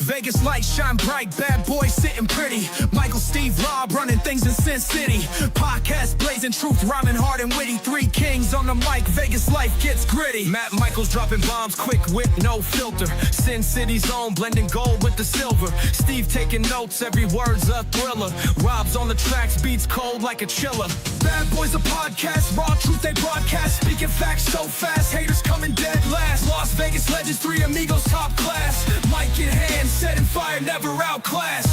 Vegas lights shine bright, bad boys sitting pretty. Michael, Steve, Rob running things in Sin City. Podcast blazing truth, rhyming hard and witty. Three kings on the mic, Vegas life gets gritty. Matt Michaels dropping bombs, quick wit, no filter. Sin City's own, blending gold with the silver. Steve taking notes, every word's a thriller. Rob's on the tracks, beats cold like a chiller. Bad Boys a podcast, raw truth they broadcast. Speaking facts so fast, haters coming dead last. Las Vegas legends, three amigos top class. Mic in hand, setting fire, never outclassed.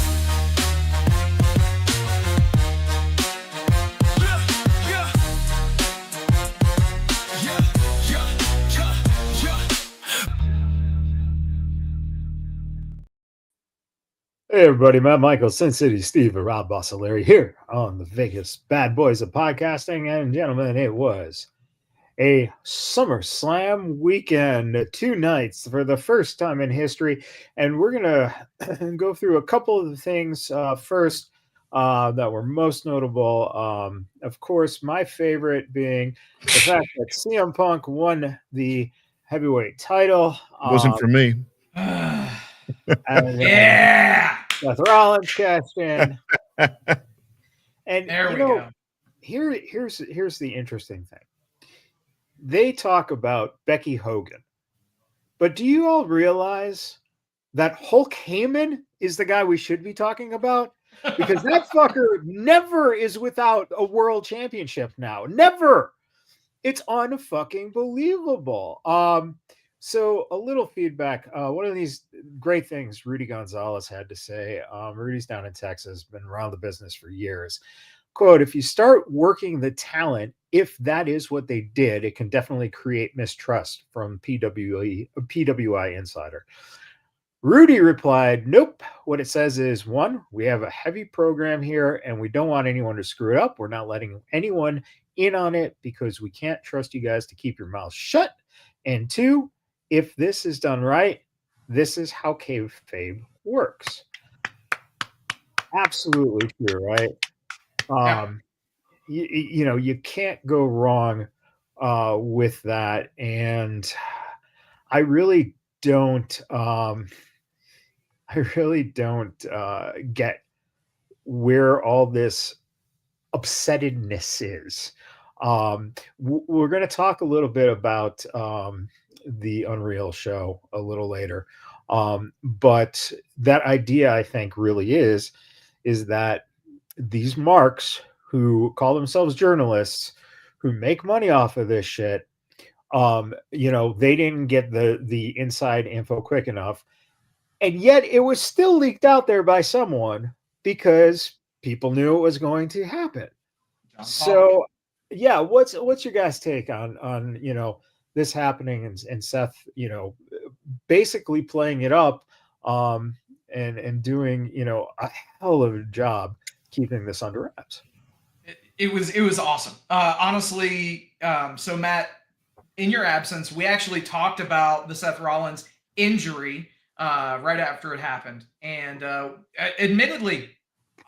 Hey everybody, Matt Michaels, Sin City Steve, and Rob Larry here on the Vegas Bad Boys of Podcasting. And gentlemen, it was a SummerSlam weekend, 2 nights for the first time in history. And we're going to go through a couple of the things first that were most notable. Of course, my favorite being the fact that CM Punk won the heavyweight title. Wasn't for me. And, Yeah. Seth Rollins cashed in. And There we go. Here's the interesting thing. They talk about Becky Hogan, but do you all realize that Hulk Hogan is the guy we should be talking about? Because that fucker never is without a world championship now. Never. It's unfucking believable. So a little feedback. One of these great things Rudy Gonzalez had to say. Rudy's down in Texas, been around the business for years. Quote, if you start working the talent, if that is what they did, it can definitely create mistrust from PWI Insider. Rudy replied, nope. What it says is, 1, we have a heavy program here and we don't want anyone to screw it up. We're not letting anyone in on it because we can't trust you guys to keep your mouth shut. And 2, if this is done right, this is how kayfabe works. Absolutely true, right? You can't go wrong with that, and I really don't. Get where all this upsettedness is. We're going to talk a little bit about the Unreal show a little later. But that idea, I think, really is that these marks who call themselves journalists, who make money off of this shit, they didn't get the inside info quick enough. And yet it was still leaked out there by someone because people knew it was going to happen. So, yeah, what's your guys' take on this happening and Seth, basically playing it up and doing, a hell of a job keeping this under wraps. It was awesome. Honestly, so Matt, in your absence, we actually talked about the Seth Rollins injury right after it happened. And admittedly,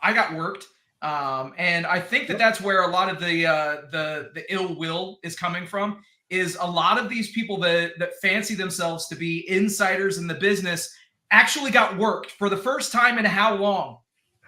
I got worked. And I think that's where a lot of the ill will is coming from. Is a lot of these people that fancy themselves to be insiders in the business actually got worked for the first time in how long?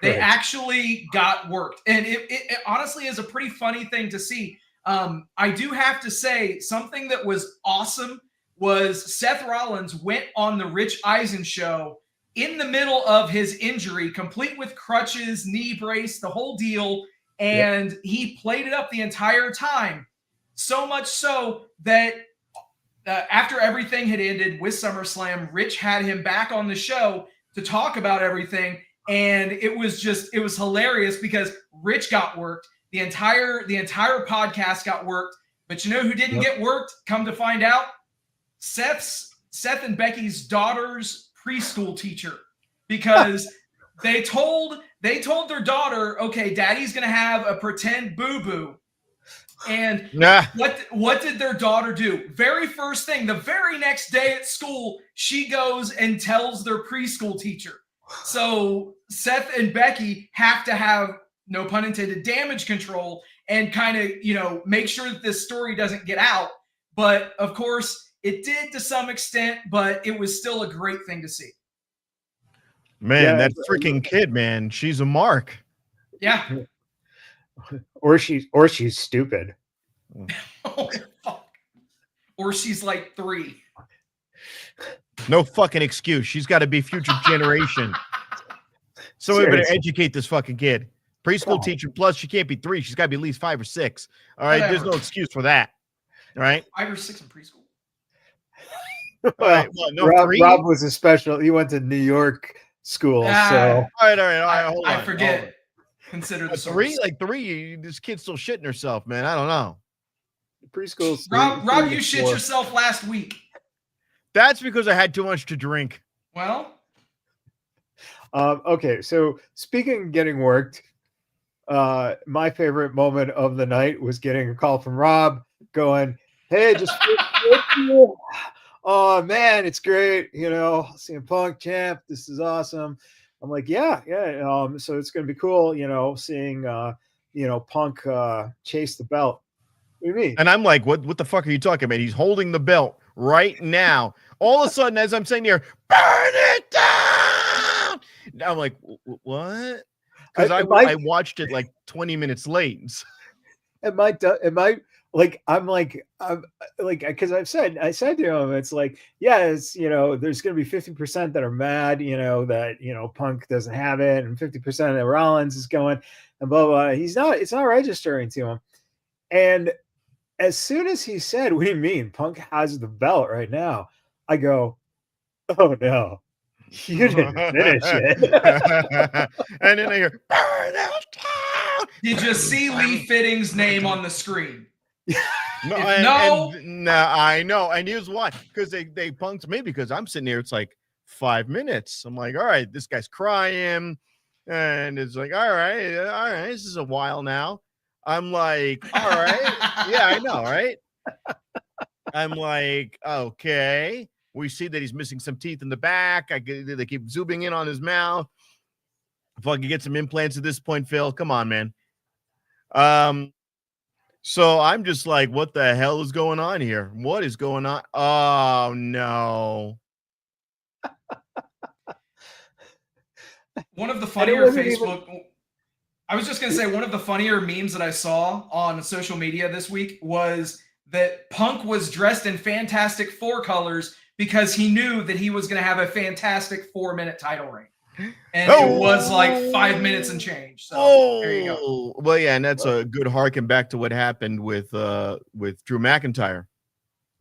They actually got worked. And it honestly is a pretty funny thing to see. I do have to say something that was awesome was Seth Rollins went on the Rich Eisen show in the middle of his injury, complete with crutches, knee brace, the whole deal. And he played it up the entire time. So much so that after everything had ended with SummerSlam, Rich had him back on the show to talk about everything. And it was hilarious because Rich got worked. The entire podcast got worked. But you know who didn't get worked? Come to find out, Seth and Becky's daughter's preschool teacher, because they told their daughter, okay, daddy's going to have a pretend boo-boo. And what did their daughter do? Very first thing, the very next day at school, she goes and tells their preschool teacher. So Seth and Becky have to have, no pun intended, damage control and kind of, make sure that this story doesn't get out. But of course, it did to some extent, but it was still a great thing to see. Man, Yeah, that freaking kid, man, she's a mark. Yeah. or she's stupid. Oh, fuck. Or she's like 3. No fucking excuse. She's got to be future generation. So we better Seriously. educate this fucking kid. Preschool God. teacher, plus she can't be 3. She's got to be at least 5 or 6. All right, there's Whatever. no excuse for that. All right. 5 or 6 in preschool. All right. Well, no, Rob, 3. Rob was a special. He went to New York school, so All right. Hold on. I forget. Consider the source. 3, like 3. This kid's still shitting herself, man. I don't know. preschool. Rob, you shit yourself last week. That's because I had too much to drink. Well, okay, so speaking of getting worked, my favorite moment of the night was getting a call from Rob going, "Hey, just oh man, it's great, CM Punk champ, this is awesome." I'm like, yeah. So it's gonna be cool, seeing Punk chase the belt. What do you mean? And I'm like, what the fuck are you talking about? He's holding the belt right now. All of a sudden, as I'm saying here, burn it down. I'm like, what? Because I watched it like 20 minutes late. Am I because I said to him, it's like, yeah, it's there's gonna be 50% that are mad, that Punk doesn't have it, and 50% that Rollins is going and blah blah. It's not registering to him. And as soon as he said, "What do you mean? Punk has the belt right now?" I go, "Oh no, you didn't finish it." And then I hear, burn it down. Did you see Lee Fitting's name on the screen? No, I know. And here's why. Because they punked me, because I'm sitting here, it's like 5 minutes. I'm like, all right, this guy's crying. And it's like, all right, this is a while now. I'm like, all right. Yeah, I know, right? I'm like, okay. We see that he's missing some teeth in the back. They keep zooming in on his mouth. If I can get some implants at this point, Phil, come on, man. So I'm just like, what the hell is going on here? What is going on? Oh no. One of the funnier Facebook. I was just going to say, one of the funnier memes that I saw on social media this week was that Punk was dressed in Fantastic Four colors because he knew that he was going to have a fantastic 4-minute title reign. And it was like 5 minutes and change. So there you go. Well, yeah, and that's a good harken back to what happened with Drew McIntyre.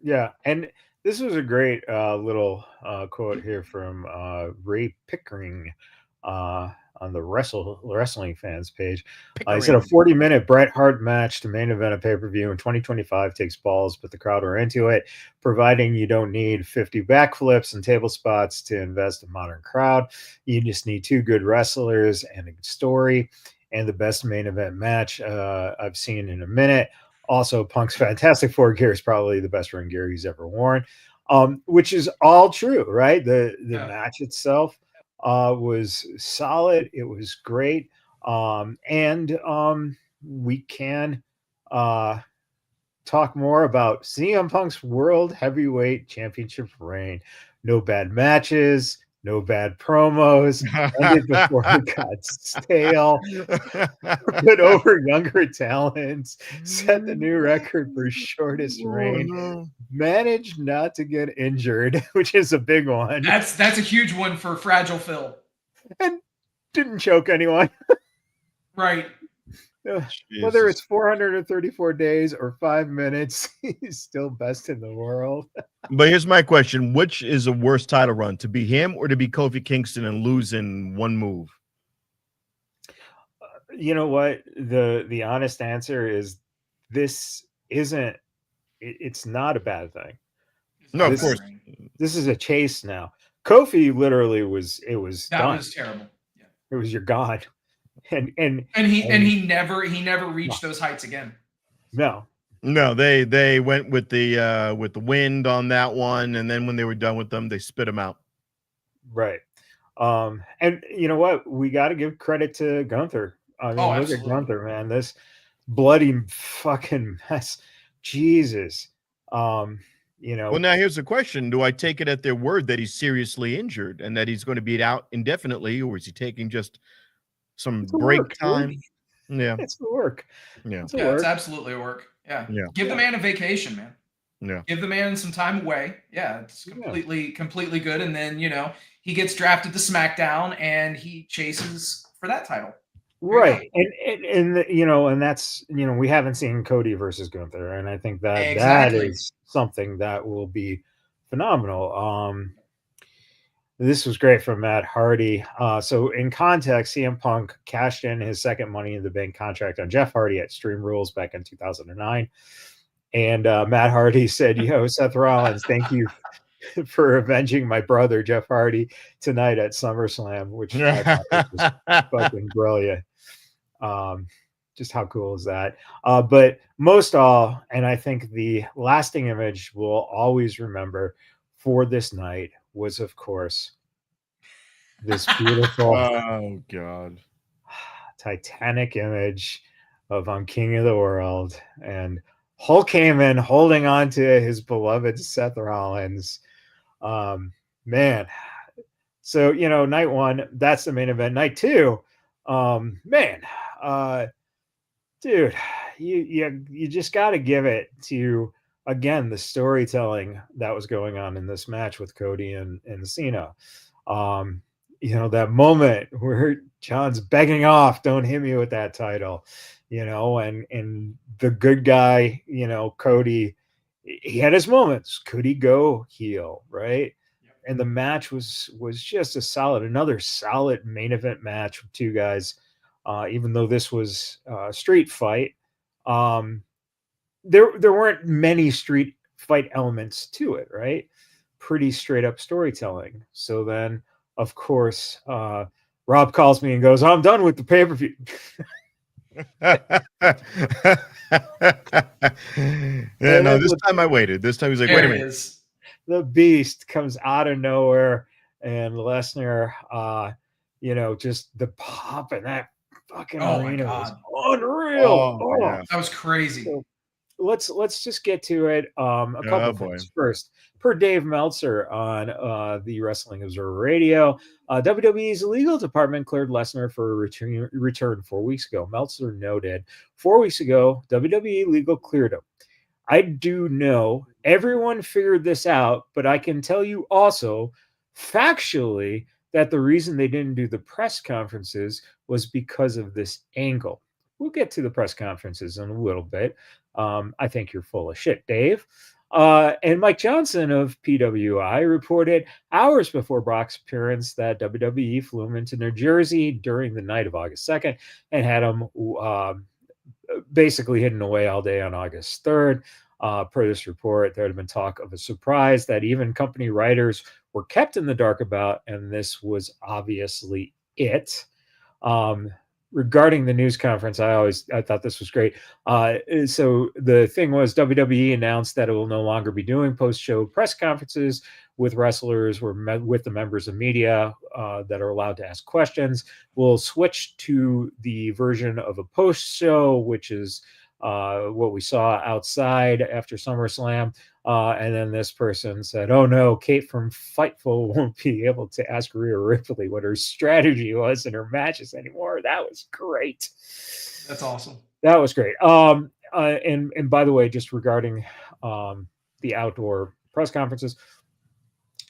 Yeah, and this was a great little quote here from Ray Pickering on the wrestling fans page. He said, "A 40-minute Bret Hart match to main event a pay-per-view in 2025 takes balls, but the crowd are into it, providing you don't need 50 backflips and table spots to invest in modern crowd. You just need 2 good wrestlers and a good story, and the best main event match I've seen in a minute. Also, Punk's Fantastic Four gear is probably the best ring gear he's ever worn," which is all true, right? The match itself was solid. It was great. And we can talk more about CM Punk's World Heavyweight Championship reign. No bad matches, no bad promos, ended before it got stale, put over younger talents, set the new record for shortest reign, managed not to get injured, which is a big one. That's a huge one for Fragile Phil. And didn't choke anyone. Right. Whether it's 434 days or 5 minutes, he's still best in the world. But here's my question. Which is a worse title run, to be him or to be Kofi Kingston and lose in one move? You know what? The honest answer is this isn't it's not a bad thing. No, of course. This is a chase now. Kofi literally was that done. Was terrible. Yeah. It was your god. And he never reached those heights again. No, they went with the wind on that one, and then when they were done with them, they spit them out. Right. And you know what? We got to give credit to Gunther. I mean, look at Gunther, man. This bloody fucking mess. Jesus. Well, now here's the question. Do I take it at their word that he's seriously injured and that he's going to be out indefinitely, or is he taking just some break time? Yeah. It's the work. Yeah. It's absolutely a work. Yeah. Give the man a vacation, man. Yeah. Give the man some time away. Yeah, it's completely good. And then, he gets drafted to SmackDown and he chases for that title. Right. And that's, we haven't seen Cody versus Gunther. And I think that that is something that will be phenomenal. This was great from Matt Hardy. So in context, CM Punk cashed in his second Money in the Bank contract on Jeff Hardy at Extreme Rules back in 2009. And Matt Hardy said, "Yo, Seth Rollins, thank you for avenging my brother Jeff Hardy tonight at SummerSlam," which I thought was fucking brilliant. Just how cool is that? But most all, and I think the lasting image we'll always remember for this night was, of course, this beautiful oh god Titanic image of "I'm King of the World" and Hulk Hogan holding on to his beloved Seth Rollins. Man. So, night one, that's the main event. Night two, dude, you just got to give it to, again, the storytelling that was going on in this match with Cody and Cena. That moment where John's begging off, "Don't hit me with that title," and the good guy, Cody, he had his moments. Could he go heel, right? And the match was just another solid main event match with two guys. Even though this was a street fight, there weren't many street fight elements to it, right? Pretty straight up storytelling. So then, of course, Rob calls me and goes, "I'm done with the pay-per-view." This time I waited. This time he's like, "Wait a minute." The Beast comes out of nowhere, and Lesnar, just the pop in that fucking arena was unreal. That was crazy. So let's just get to it. A couple things. First, per Dave Meltzer on the Wrestling Observer Radio, WWE's legal department cleared Lesnar for a return 4 weeks ago. Meltzer noted, 4 weeks ago, WWE legal cleared him. I do know everyone figured this out, but I can tell you also factually that the reason they didn't do the press conferences was because of this angle. We'll get to the press conferences in a little bit. I think you're full of shit, Dave. And Mike Johnson of PWI reported hours before Brock's appearance that WWE flew him into New Jersey during the night of August 2nd and had him basically hidden away all day on August 3rd. Per this report, there had been talk of a surprise that even company writers were kept in the dark about, and this was obviously it. Regarding the news conference, I thought this was great. So the thing was, WWE announced that it will no longer be doing post-show press conferences with wrestlers or with the members of media that are allowed to ask questions. We'll switch to the version of a post-show, which is what we saw outside after SummerSlam. And then this person said, "Oh no, Kate from Fightful won't be able to ask Rhea Ripley what her strategy was in her matches anymore." That was great. That's awesome. That was great. And by the way, just regarding the outdoor press conferences,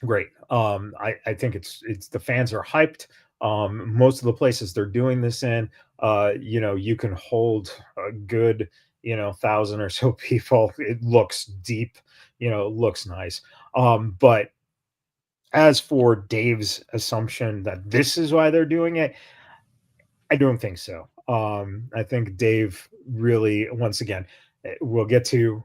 great. I think it's the fans are hyped. Most of the places they're doing this in, you can hold a good, 1,000 or so people. It looks deep, it looks nice. But as for Dave's assumption that this is why they're doing it, I don't think so. I think Dave really, once again, we'll get to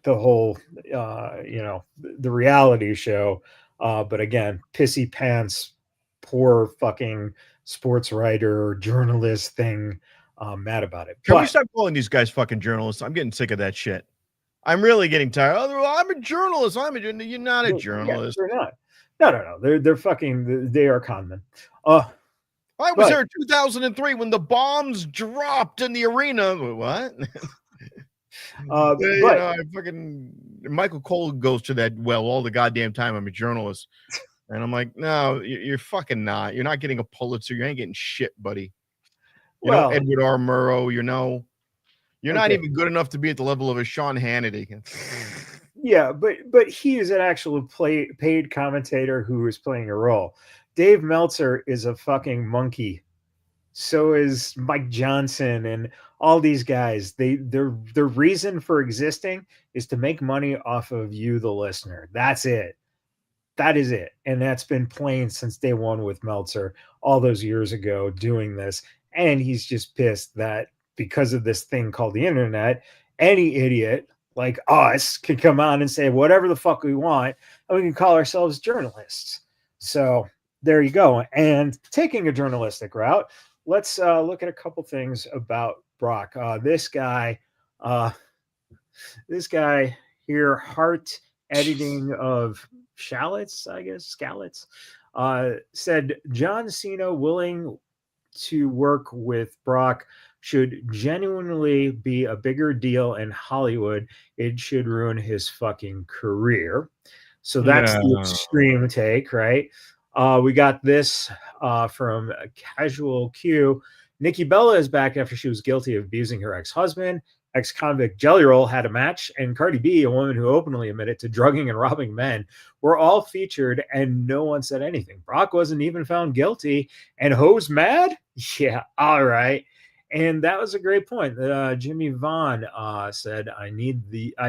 the whole, the reality show. But again, pissy pants, poor fucking sports writer, journalist thing, mad about it. Can we stop calling these guys fucking journalists? I'm getting sick of that shit. I'm really getting tired. Oh, I'm a journalist. You're not a journalist. Yeah, they're not. No. They're fucking. They are conmen. I was there in 2003 when the bombs dropped in the arena. What? But I fucking Michael Cole goes to that well all the goddamn time. I'm a journalist, and I'm like, no, you're fucking not. You're not getting a Pulitzer. You ain't getting shit, buddy. well, Edward R. Murrow. You're not okay. even good enough to be at the level of a Sean Hannity. Yeah, but he is an actual paid commentator who is playing a role. Dave Meltzer is a fucking monkey. So is Mike Johnson and all these guys. Their reason for existing is to make money off of you, the listener. That's it. That is it. And that's been plain since day one with Meltzer all those years ago doing this. And he's just pissed that because of this thing called the internet, any idiot like us can come on and say whatever the fuck we want, and we can call ourselves journalists. So there you go. And taking a journalistic route, let's look at a couple things about Brock. This guy here, Heart Editing of Shallots, I guess, Scallots, said John Cena willing to work with Brock should genuinely be a bigger deal in Hollywood. It should ruin his fucking career. So that's the extreme take, right? We got this from Casual Q. Nikki Bella is back after she was guilty of abusing her ex-husband. Ex-convict Jelly Roll had a match, and Cardi B, a woman who openly admitted to drugging and robbing men, were all featured, and no one said anything. Brock wasn't even found guilty, and Ho's mad? Yeah, all right. And that was a great point. Jimmy Vaughn said, I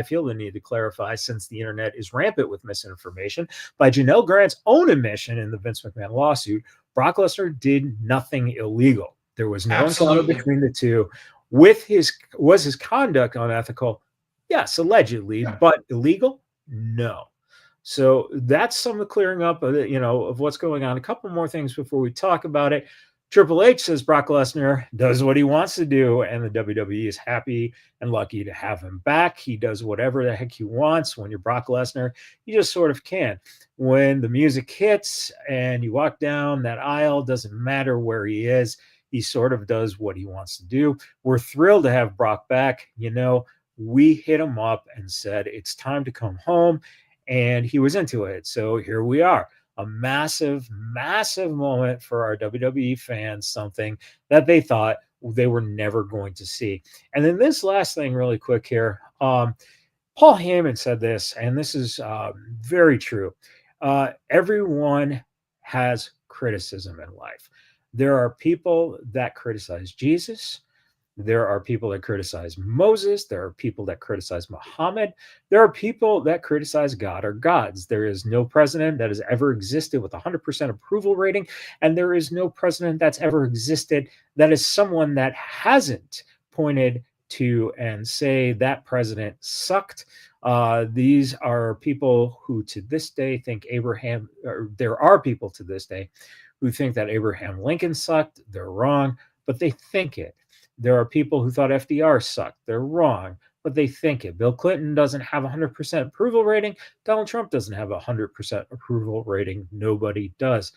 feel the need to clarify, since the internet is rampant with misinformation. By Janelle Grant's own admission in the Vince McMahon lawsuit, Brock Lesnar did nothing illegal. There was no encounter between the two. Was his conduct unethical? Yes, allegedly, but illegal? No. So that's some of the clearing up of what's going on. A couple more things before we talk about it. Triple H says Brock Lesnar does what he wants to do, and the WWE is happy and lucky to have him back. He does whatever the heck he wants. When you're Brock Lesnar, you just sort of can. When the music hits and you walk down that aisle, doesn't matter where he is, he sort of does what he wants to do. We're thrilled to have Brock back. We hit him up and said, it's time to come home, and he was into it. So here we are. A massive, massive moment for our WWE fans, something that they thought they were never going to see. And then this last thing really quick here. Paul Heyman said this, and this is very true. Everyone has criticism in life. There are people that criticize Jesus. There are people that criticize Moses. There are people that criticize Muhammad. There are people that criticize God or gods. There is no president that has ever existed with 100% approval rating, and there is no president that's ever existed that is someone that hasn't pointed to and say that president sucked. These are people who to this day think there are people to this day who think that Abraham Lincoln sucked. They're wrong, but they think it. There are people who thought FDR sucked. They're wrong, but they think it. Bill Clinton doesn't have 100% approval rating. Donald Trump doesn't have 100% approval rating. Nobody does.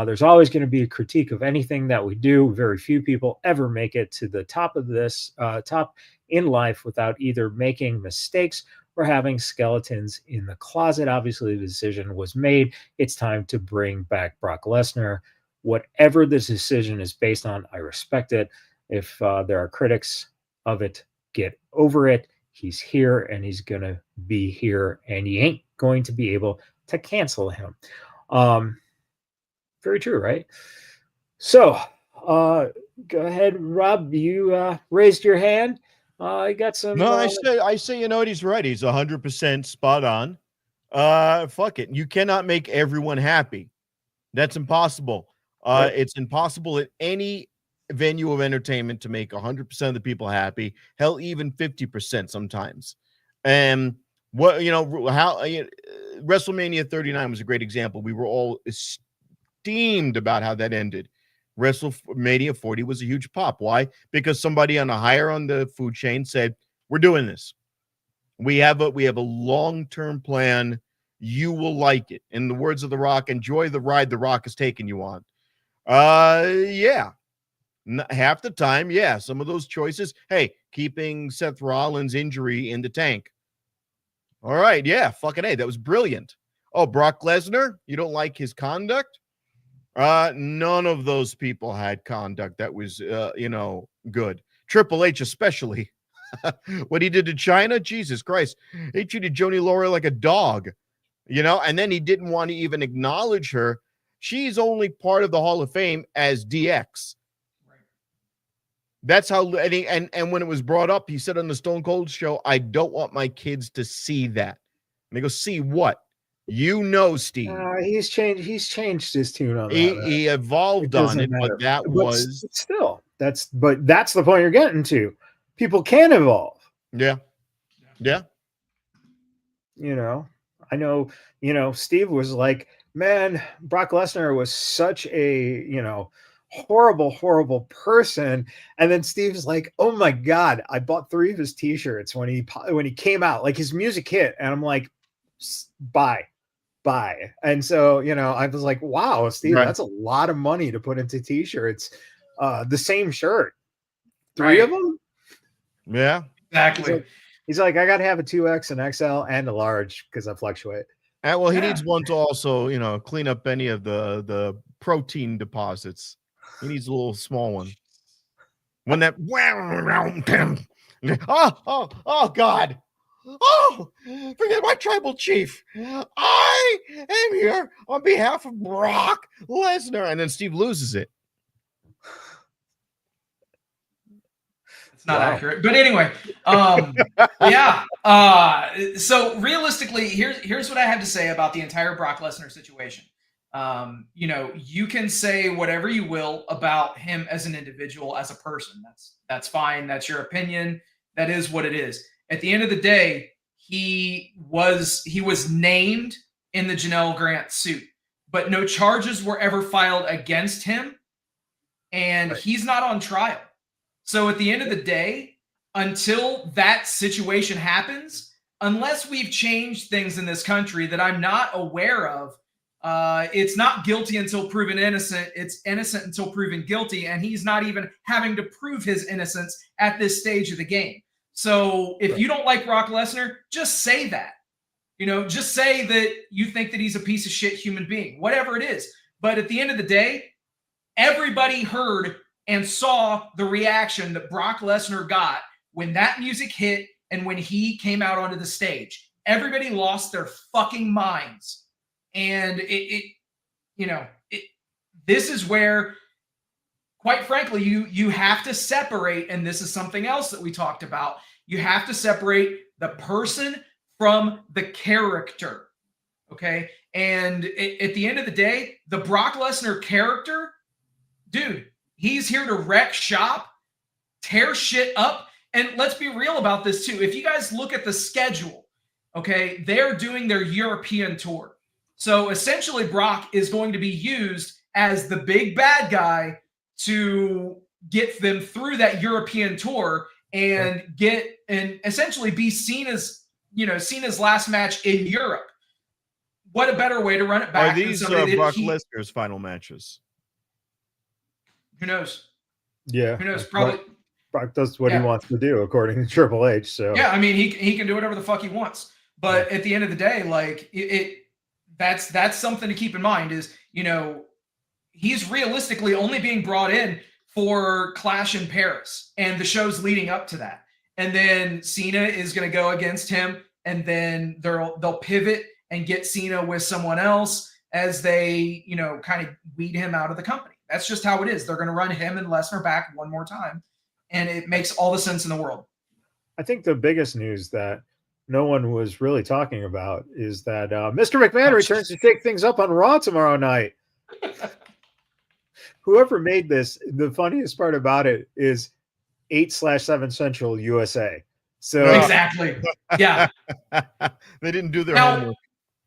There's always going to be a critique of anything that we do. Very few people ever make it to the top of this top in life without either making mistakes or having skeletons in the closet. Obviously, the decision was made. It's time to bring back Brock Lesnar. Whatever this decision is based on, I respect it. If there are critics of it, get over it. He's here and he's going to be here, and you ain't going to be able to cancel him. Very true, right? So go ahead, Rob. You raised your hand. I got some. No, I say, he's right. He's 100% spot on. Fuck it. You cannot make everyone happy. That's impossible. Right. It's impossible at any venue of entertainment to make 100% of the people happy. Hell, even 50% sometimes. And WrestleMania 39 was a great example. We were all esteemed about how that ended. WrestleMania 40 was a huge pop. Why? Because somebody on the food chain said, "We're doing this. We have a long-term plan. You will like it." In the words of The Rock, enjoy the ride The Rock is taking you on. Yeah. half the time, yeah, some of those choices. Hey, keeping Seth Rollins' injury in the tank. All right, yeah, fucking A, that was brilliant. Oh, Brock Lesnar, you don't like his conduct? None of those people had conduct that was, good. Triple H especially. What he did to China, Jesus Christ. He treated Joni Laurer like a dog, and then he didn't want to even acknowledge her. She's only part of the Hall of Fame as DX. That's how, and when it was brought up, he said on the Stone Cold show, I don't want my kids to see that. And they go, see what? Steve. He's changed his tune on that. He evolved on it, but still, that's the point you're getting to. People can evolve. Yeah. I know, Steve was like, man, Brock Lesnar was such a, horrible person. And then Steve's like, oh my God, I bought 3 of his t-shirts when he came out, like his music hit. And I'm like, buy. And so, I was like, wow, Steve, That's a lot of money to put into t-shirts. The same shirt, 3 of them. Yeah, exactly. He's like, I got to have a 2X, an XL, and a large because I fluctuate. Well, he needs one to also, clean up any of the protein deposits. He needs a little small one. When that oh God. Oh, forget my tribal chief. I am here on behalf of Brock Lesnar. And then Steve loses it. It's not accurate. But anyway, so realistically, here's what I have to say about the entire Brock Lesnar situation. You can say whatever you will about him as an individual, as a person. That's fine. That's your opinion. That is what it is. At the end of the day, he was named in the Janelle Grant suit, but no charges were ever filed against him, and he's not on trial. So at the end of the day, until that situation happens, unless we've changed things in this country that I'm not aware of, it's not guilty until proven innocent. It's innocent until proven guilty, and he's not even having to prove his innocence at this stage of the game. So if you don't like Brock Lesnar, just say that. Just say that you think that he's a piece of shit human being, whatever it is. But at the end of the day, everybody heard and saw the reaction that Brock Lesnar got when that music hit and when he came out onto the stage. Everybody lost their fucking minds. And this is where, quite frankly, you have to separate, and this is something else that we talked about. You have to separate the person from the character, okay? And at the end of the day, the Brock Lesnar character, dude, he's here to wreck shop, tear shit up, and let's be real about this too. If you guys look at the schedule, okay, they're doing their European tour. So essentially, Brock is going to be used as the big bad guy to get them through that European tour and essentially be seen as last match in Europe. What a better way to run it back? Are these Brock Lesnar's final matches? Who knows? Yeah. Who knows? Probably. Brock does what he wants to do, according to Triple H. So yeah, I mean, he can do whatever the fuck he wants. But at the end of the day, like that's something to keep in mind. Is he's realistically only being brought in for Clash in Paris and the shows leading up to that. And then Cena is going to go against him, and then they'll pivot and get Cena with someone else as they, kind of weed him out of the company. That's just how it is. They're going to run him and Lesnar back one more time, and it makes all the sense in the world. I think the biggest news that no one was really talking about is that Mr. McMahon returns to shake things up on Raw tomorrow night. Whoever made this, the funniest part about it is 8/7 Central USA. So exactly. Yeah. They didn't do their homework.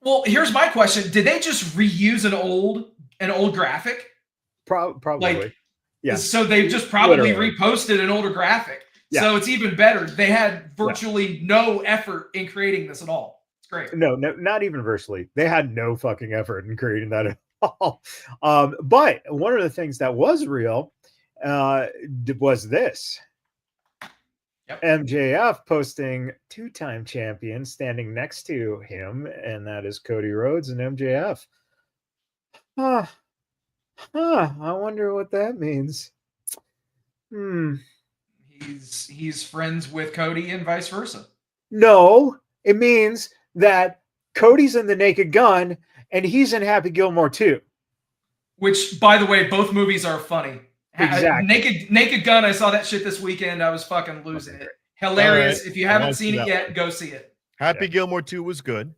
Well, here's my question. Did they just reuse an old graphic? Probably. Yeah. So they just probably reposted an older graphic. Yeah. So it's even better. They had virtually no effort in creating this at all. It's great. No, not even virtually. They had no fucking effort in creating that at all. But one of the things that was real was this. Yep. MJF posting 2-time champion standing next to him, and that is Cody Rhodes and MJF. I wonder what that means. He's friends with Cody and vice versa. No, it means that Cody's in The Naked Gun and he's in Happy Gilmore too. Which, by the way, both movies are funny. Exactly. Naked Gun, I saw that shit this weekend. I was fucking losing it. Hilarious. Right. If you haven't seen it yet, go see it. Happy Gilmore 2 was good.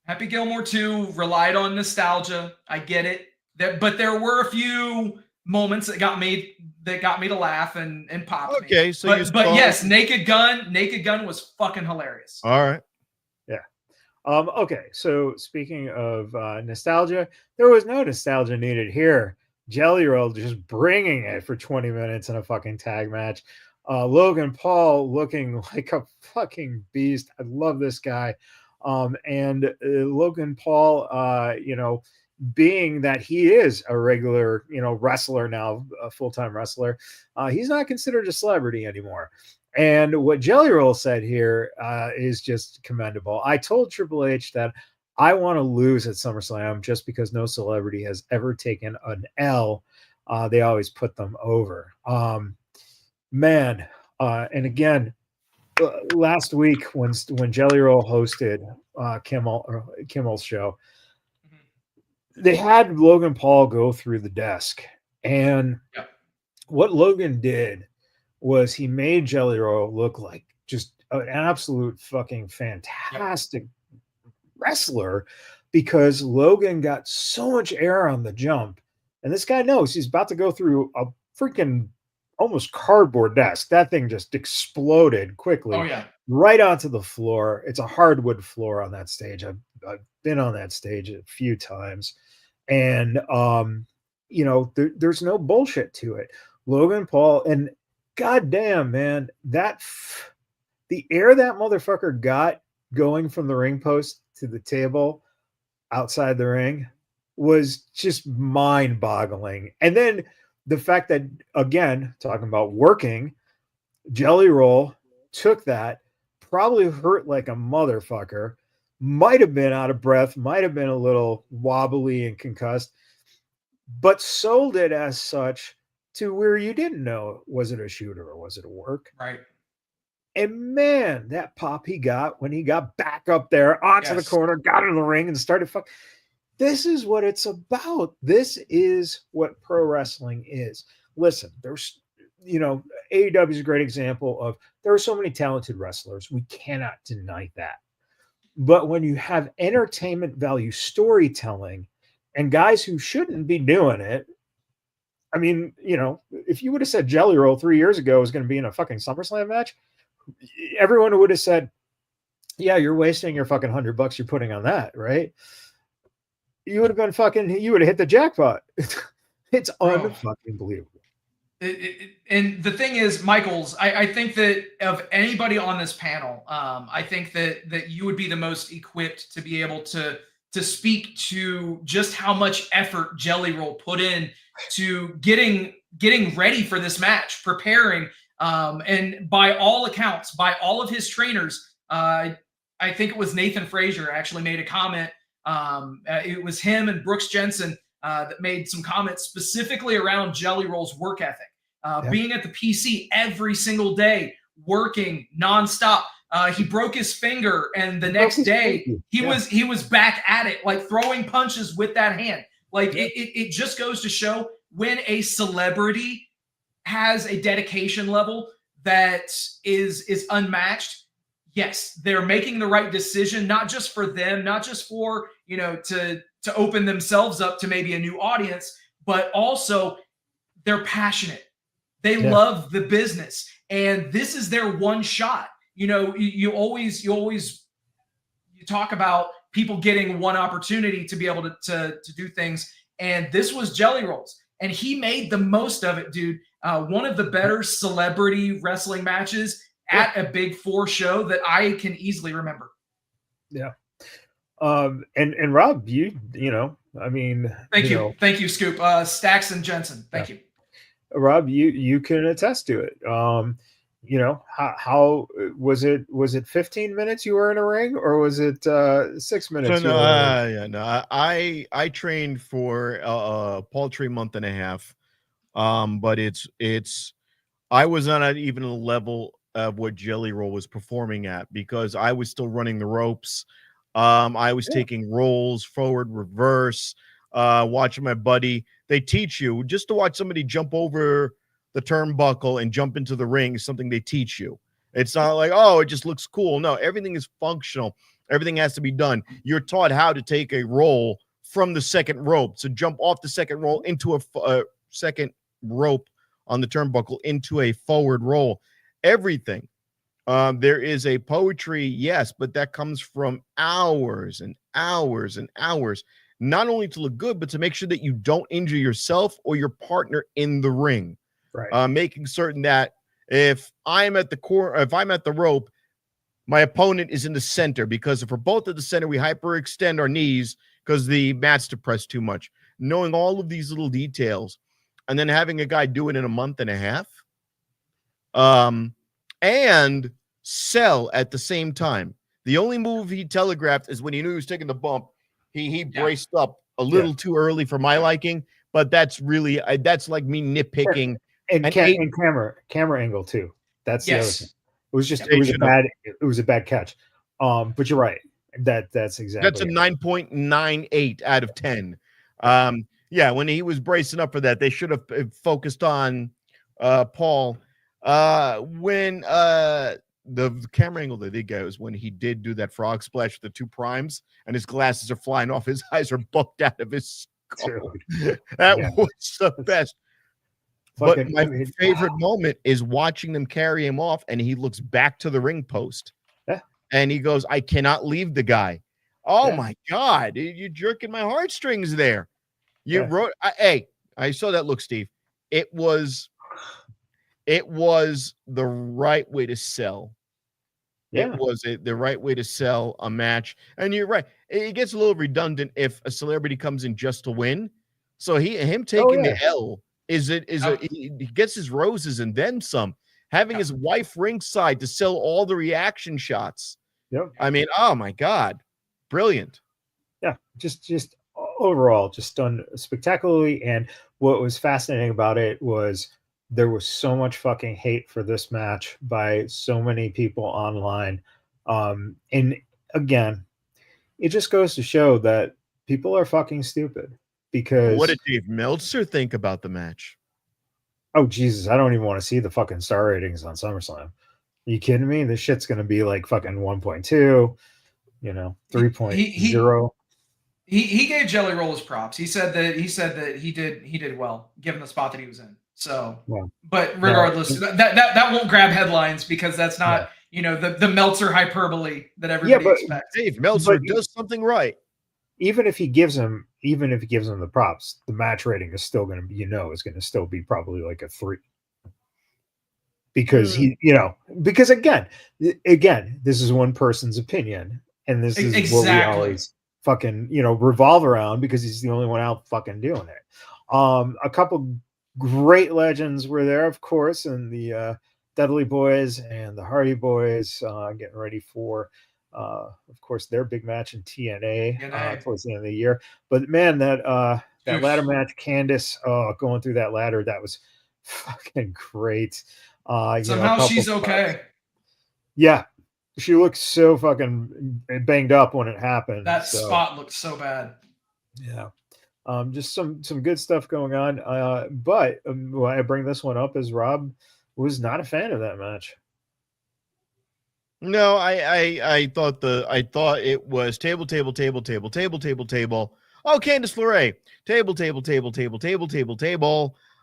Happy Gilmore 2 relied on nostalgia. I get it. But there were a few moments that got me to laugh and pop. Okay, me. so but yes, Naked Gun was fucking hilarious. All right. Yeah. Okay, so speaking of nostalgia, there was no nostalgia needed here. Jelly Roll just bringing it for 20 minutes in a fucking tag match. Logan Paul looking like a fucking beast. I love this guy. And Logan Paul, being that he is a regular, wrestler now, a full-time wrestler, he's not considered a celebrity anymore. And what Jelly Roll said here is just commendable. I told Triple H that I want to lose at SummerSlam just because no celebrity has ever taken an L. They always put them over. And again, last week when Jelly Roll hosted Kimmel's show, they had Logan Paul go through the desk. And what Logan did was he made Jelly Roll look like just an absolute fucking fantastic wrestler, because Logan got so much air on the jump, and this guy knows he's about to go through a freaking almost cardboard desk. That thing just exploded quickly right onto the floor. It's a hardwood floor on that stage. I've been on that stage a few times, and there's no bullshit to it. Logan Paul, and goddamn, man, the air that motherfucker got going from the ring post to the table outside the ring was just mind-boggling. And then the fact that, again, talking about working, Jelly Roll took that, probably hurt like a motherfucker, might have been out of breath, might have been a little wobbly and concussed, but sold it as such to where you didn't know, was it a shooter or was it a work? Right. And man, that pop he got when he got back up there onto the corner, got in the ring and started This is what it's about. This is what pro wrestling is. Listen, there's, AEW is a great example of, there are so many talented wrestlers. We cannot deny that. But when you have entertainment value storytelling and guys who shouldn't be doing it, I mean, if you would have said Jelly Roll 3 years ago was going to be in a fucking SummerSlam match, everyone would have said, yeah, you're wasting your fucking $100 you're putting on that, right? You would have been you would have hit the jackpot. It's unfucking believable. And the thing is, Michaels, I think that of anybody on this panel, I think that you would be the most equipped to be able to speak to just how much effort Jelly Roll put in to getting ready for this match, preparing. And by all accounts, by all of his trainers, I think it was Nathan Frazier actually made a comment. It was him and Brooks Jensen that made some comments specifically around Jelly Roll's work ethic. Being at the PC every single day, working nonstop. He broke his finger, and the next day he was back at it, like throwing punches with that hand. Like it just goes to show, when a celebrity has a dedication level that is unmatched, yes, they're making the right decision, not just for them, not just for, to open themselves up to maybe a new audience, but also they're passionate. They love the business, and this is their one shot. You always talk about people getting one opportunity to be able to do things, and this was Jelly Roll's, and he made the most of it, dude. One of the better celebrity wrestling matches at a Big Four show that I can easily remember. Yeah. And Rob, I mean, thank you, Scoop. Stacks and Jensen, thank you. Rob, you can attest to it. You know, how was it? Was it 15 minutes you were in a ring, or was it 6 minutes? So no, yeah, no. I trained for a paltry month and a half. But it's I was not at even a level of what Jelly Roll was performing at because I was still running the ropes. I was taking rolls forward, reverse, watching my buddy. They teach you just to watch somebody jump over the turnbuckle and jump into the ring is something they teach you. It's not like, oh, it just looks cool. No, everything is functional. Everything has to be done. You're taught how to take a roll from the second rope. So jump off the second roll into a second rope on the turnbuckle into a forward roll. Everything. There is a poetry, yes, but that comes from hours and hours and hours, not only to look good, but to make sure that you don't injure yourself or your partner in the ring. Right. Making certain that if I'm at the core, if I'm at the rope, my opponent is in the center, because if we're both at the center, we hyperextend our knees because the mat's depressed too much. Knowing all of these little details, and then having a guy do it in a month and a half, and sell at the same time. The only move he telegraphed is when he knew he was taking the bump. He braced up a little too early for my liking, but that's really that's like me nitpicking. And camera angle too. That's the other thing. It was just it was a bad catch. But you're right. That's exactly. That's a 9.98 out of 10. Yeah, when he was bracing up for that, they should have focused on Paul. When the camera angle that they got was when he did do that frog splash with the two primes, and his glasses are flying off. His eyes are bucked out of his skull. That was the best. But my favorite moment is watching them carry him off, and he looks back to the ring post, and he goes, "I cannot leave the guy." Oh my God, you're jerking my heartstrings there. You wrote, hey, I saw that look, Steve. It was the right way to sell. Yeah. It was the right way to sell a match. And you're right. It gets a little redundant if a celebrity comes in just to win. So him taking the L he gets his roses and then some. Having his wife ringside to sell all the reaction shots. Yep. I mean, oh my God. Brilliant. Yeah, just overall, just done spectacularly. And what was fascinating about it was there was so much fucking hate for this match by so many people online. And again, it just goes to show that people are fucking stupid. Because what did Dave Meltzer think about the match? Oh Jesus, I don't even want to see the fucking star ratings on SummerSlam. Are you kidding me? This shit's gonna be like fucking 1.2, 3.0. He gave Jelly Roll his props. He said that he did well given the spot that he was in. So, but regardless, that won't grab headlines because that's not the Meltzer hyperbole that everybody expects. Dave Meltzer does something right. Even if he gives him the props, the match rating is still going to be, is going to still be probably like a 3. Because because again, this is one person's opinion, and this is what we always fucking, revolve around because he's the only one out fucking doing it. A couple great legends were there, of course, and the Dudley Boys and the Hardy Boys getting ready for of course, their big match in TNA towards the end of the year. But man, that ladder match, Candice going through that ladder, that was fucking great. Somehow she's okay. Yeah, she looked so fucking banged up when it happened. That spot looked so bad. Yeah. Just some good stuff going on. But why I bring this one up is Rob was not a fan of that match. No, I thought it was table. Oh, Candice LeRae. Table.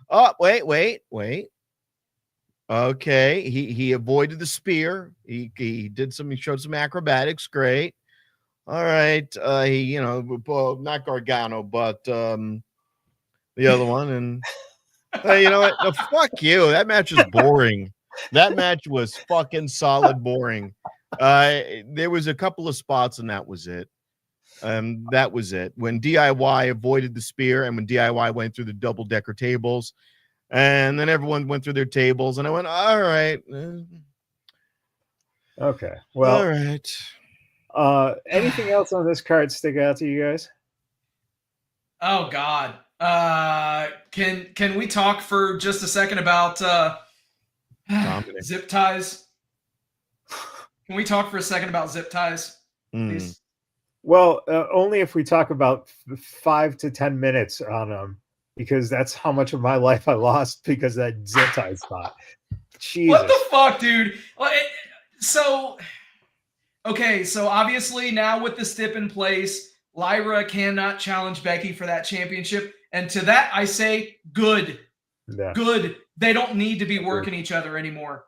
Oh, wait. Okay, he avoided the spear. He showed some acrobatics. Great. All right. He not Gargano, but the other one. And you know what? No, fuck you. That match is boring. That match was fucking solid boring. There was a couple of spots, and that was it. That was it. When DIY avoided the spear, and when DIY went through the double-decker tables, And then everyone went through their tables, and I went, all right. Okay. Well, all right. Anything else on this card stick out to you guys? Oh God. Can we talk for just a second about zip ties? Can we talk for a second about zip ties, please? Well, only if we talk about 5 to 10 minutes on them, because that's how much of my life I lost because of that zip tie spot. Jesus. What the fuck, dude? Okay, so obviously now with the stip in place, Lyra cannot challenge Becky for that championship. And to that, I say, good. Yeah. Good. They don't need to be working each other anymore.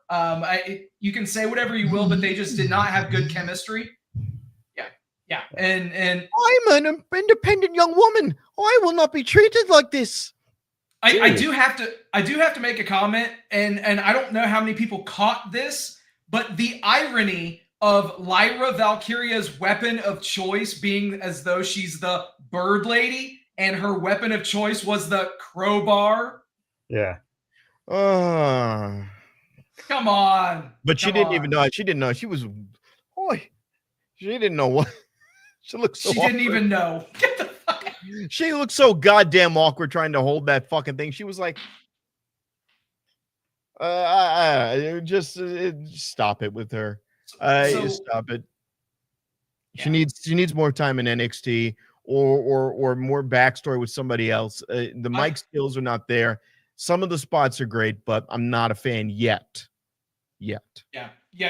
You can say whatever you will, but they just did not have good chemistry. Yeah. And I'm an independent young woman. I will not be treated like this. I do have to make a comment, and I don't know how many people caught this, but the irony of Lyra Valkyria's weapon of choice being as though she's the bird lady, and her weapon of choice was the crowbar. Yeah. Come on. But she didn't even know. She didn't know. She was. Boy, she didn't know what. She looked so. She didn't even know. Get the fuck out. She looked so goddamn awkward trying to hold that fucking thing. She was like, just stop it with her. Stop it. Yeah. She needs more time in NXT or more backstory with somebody else. The mic skills are not there. Some of the spots are great, but I'm not a fan yet. Yeah,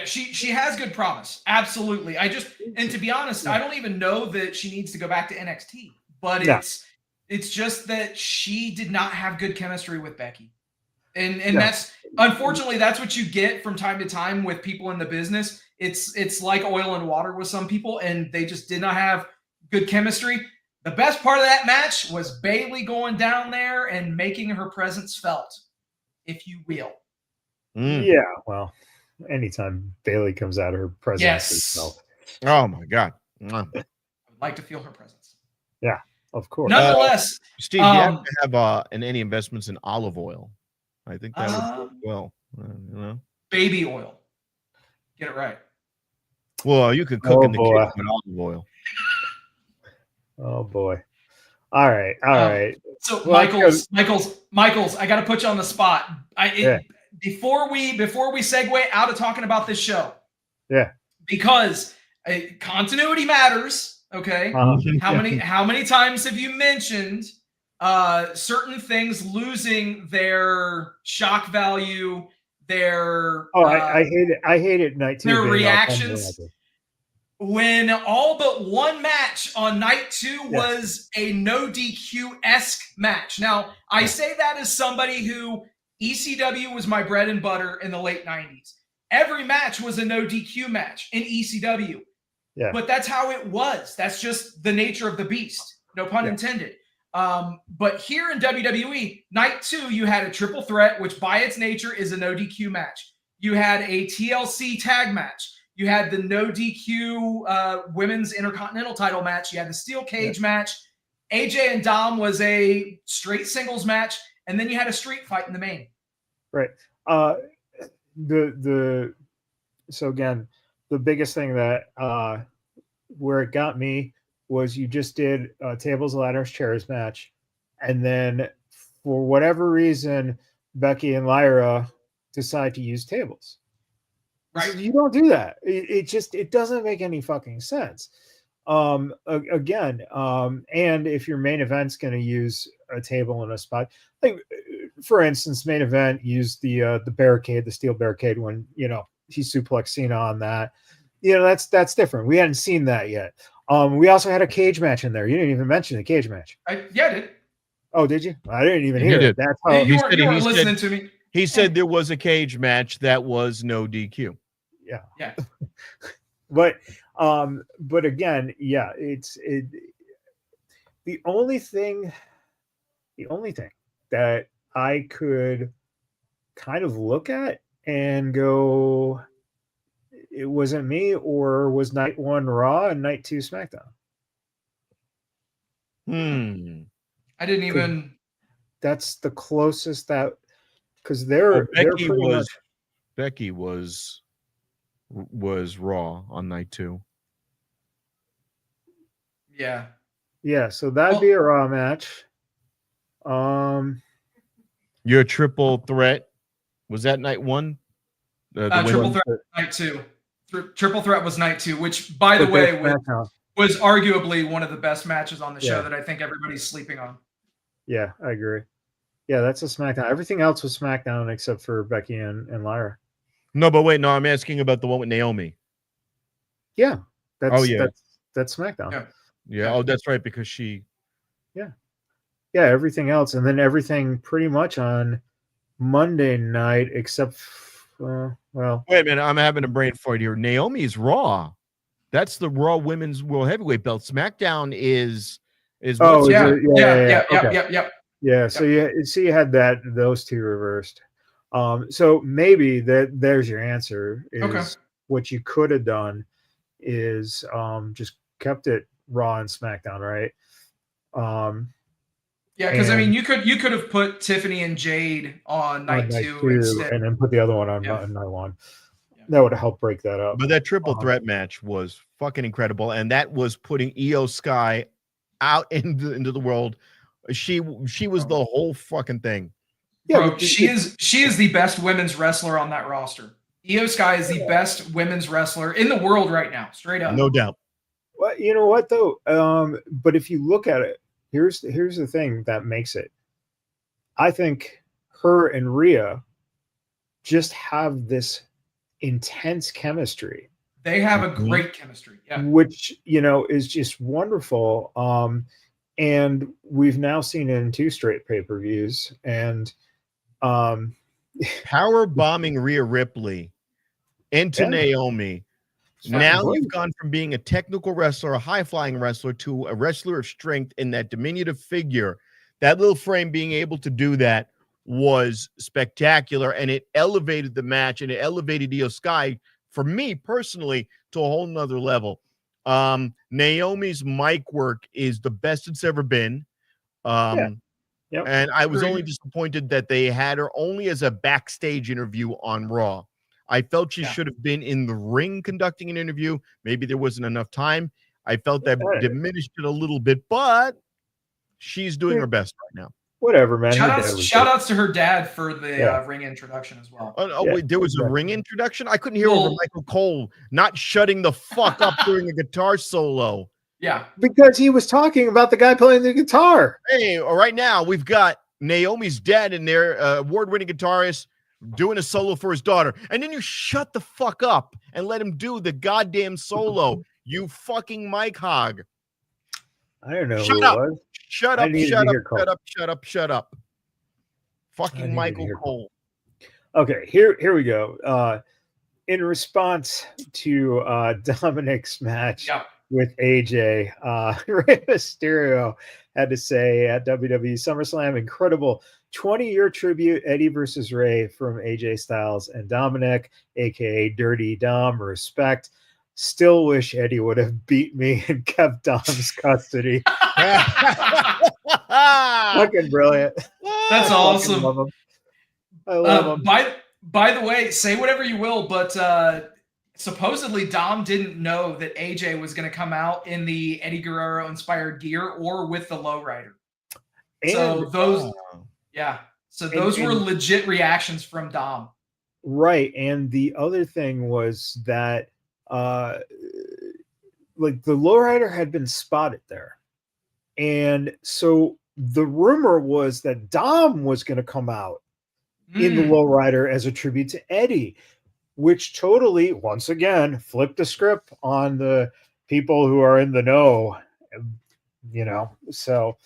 she has good promise. Absolutely. And to be honest, I don't even know that she needs to go back to NXT, but it's just that she did not have good chemistry with Becky. And that's unfortunately that's what you get from time to time with people in the business. It's like oil and water with some people, and they just did not have good chemistry. The best part of that match was Bayley going down there and making her presence felt, if you will. Yeah, well, anytime Bayley comes out, her presence is felt. Oh my God. I would like to feel her presence. Yeah, of course. Nonetheless, Steve, you have to have any investments in olive oil. I think that would work well. Baby oil. Get it right. Well, you could cook in the kitchen with olive oil. Oh boy. All right. So Michaels, I got to put you on the spot. Before we segue out of talking about this show. Yeah. Because continuity matters. Okay. How many times have you mentioned certain things losing their shock value, their I hate it night 2. Their reactions. When all but one match on night 2 was a no DQ-esque match. Now, I say that as somebody who ECW was my bread and butter in the late 90s. Every match was a no DQ match in ECW. Yeah. But that's how it was. That's just the nature of the beast. No pun intended. But here in WWE, night 2, you had a triple threat, which by its nature is a no DQ match. You had a TLC tag match. You had the no DQ women's intercontinental title match. You had the steel cage match. AJ and Dom was a straight singles match. And then you had a street fight in the main. Right. So again, the biggest thing that where it got me was you just did tables, ladders, chairs match, and then for whatever reason, Becky and Lyra decide to use tables. Right. You don't do that. It doesn't make any fucking sense. And if your main event's going to use a table in a spot, like for instance, main event used the barricade, the steel barricade when he suplexed Cena on that. That's different. We hadn't seen that yet. We also had a cage match in there. You didn't even mention the cage match. I did. Oh, did you? I didn't even hear it. That's how you weren't listening to me. He said there was a cage match that was no DQ. Yeah. But again, it's the only thing that I could kind of look at and go, it wasn't me, or was night 1 Raw and night 2 SmackDown. I didn't even. That's the closest that because they're Becky pretty much. Becky was Raw on night 2. Yeah. Yeah, so that'd be a Raw match. Your triple threat was that night 1? Triple threat night 2. Triple threat was night 2, which, by the way, was arguably one of the best matches on the show that I think everybody's sleeping on. Yeah, I agree. Yeah, that's a SmackDown. Everything else was SmackDown except for Becky and Lyra. No, but wait, no, I'm asking about the one with Naomi. Yeah, that's SmackDown. Yeah. Oh, that's right, because she. Yeah, everything else, and then everything pretty much on Monday night except, well. Wait a minute, I'm having a brain fart here. Naomi's Raw. That's the Raw Women's World Heavyweight belt. SmackDown is. Oh, yeah. Yeah, so you had those two reversed. So maybe there's your answer. Is what you could have done is just kept it Raw and SmackDown, right? Yeah, because I mean, you could have put Tiffany and Jade on night 2 instead, and then put the other one on night 1. That would have helped break that up. But that triple threat match was fucking incredible, and that was putting Io Sky out into the world. She was the whole fucking thing. Yeah, bro, she is the best women's wrestler on that roster. Io Sky is the best women's wrestler in the world right now, straight up. No doubt. Well, you know what though? But if you look at it, here's the thing that makes it. I think her and Rhea just have this intense chemistry. They have a great chemistry, which is just wonderful. And we've now seen it in 2 straight pay-per-views, and power bombing Rhea Ripley into Naomi. Now you've gone from being a technical wrestler, a high-flying wrestler, to a wrestler of strength in that diminutive figure. That little frame being able to do that was spectacular, and it elevated the match, and it elevated Io Sky, for me personally, to a whole nother level. Naomi's mic work is the best it's ever been. And I was only disappointed that they had her only as a backstage interview on Raw. I felt she should have been in the ring conducting an interview. Maybe there wasn't enough time. I felt that diminished it a little bit, but she's doing her best right now. Whatever, man. Shout outs to her dad for the ring introduction as well. Wait, there was a ring introduction? I couldn't hear over Michael Cole not shutting the fuck up during a guitar solo. Yeah. Because he was talking about the guy playing the guitar. Hey, right now we've got Naomi's dad and their award-winning guitarist doing a solo for his daughter. And then you shut the fuck up and let him do the goddamn solo. You fucking mic hog. I don't know. Shut up. Shut up. Fucking Michael Cole. Okay, here we go. In response to Dominic's match with AJ, Rey Mysterio had to say at WWE SummerSlam, incredible 20-year tribute, Eddie versus Rey from AJ Styles and Dominic, aka Dirty Dom. Respect. Still wish Eddie would have beat me and kept Dom's custody. Fucking brilliant. That's awesome. I love him. By the way, say whatever you will, but supposedly Dom didn't know that AJ was going to come out in the Eddie Guerrero inspired gear or with the lowrider. So those were legit reactions from Dom. Right. And the other thing was that like the lowrider had been spotted there. And so the rumor was that Dom was going to come out in the lowrider as a tribute to Eddie, which totally, once again, flipped the script on the people who are in the know, So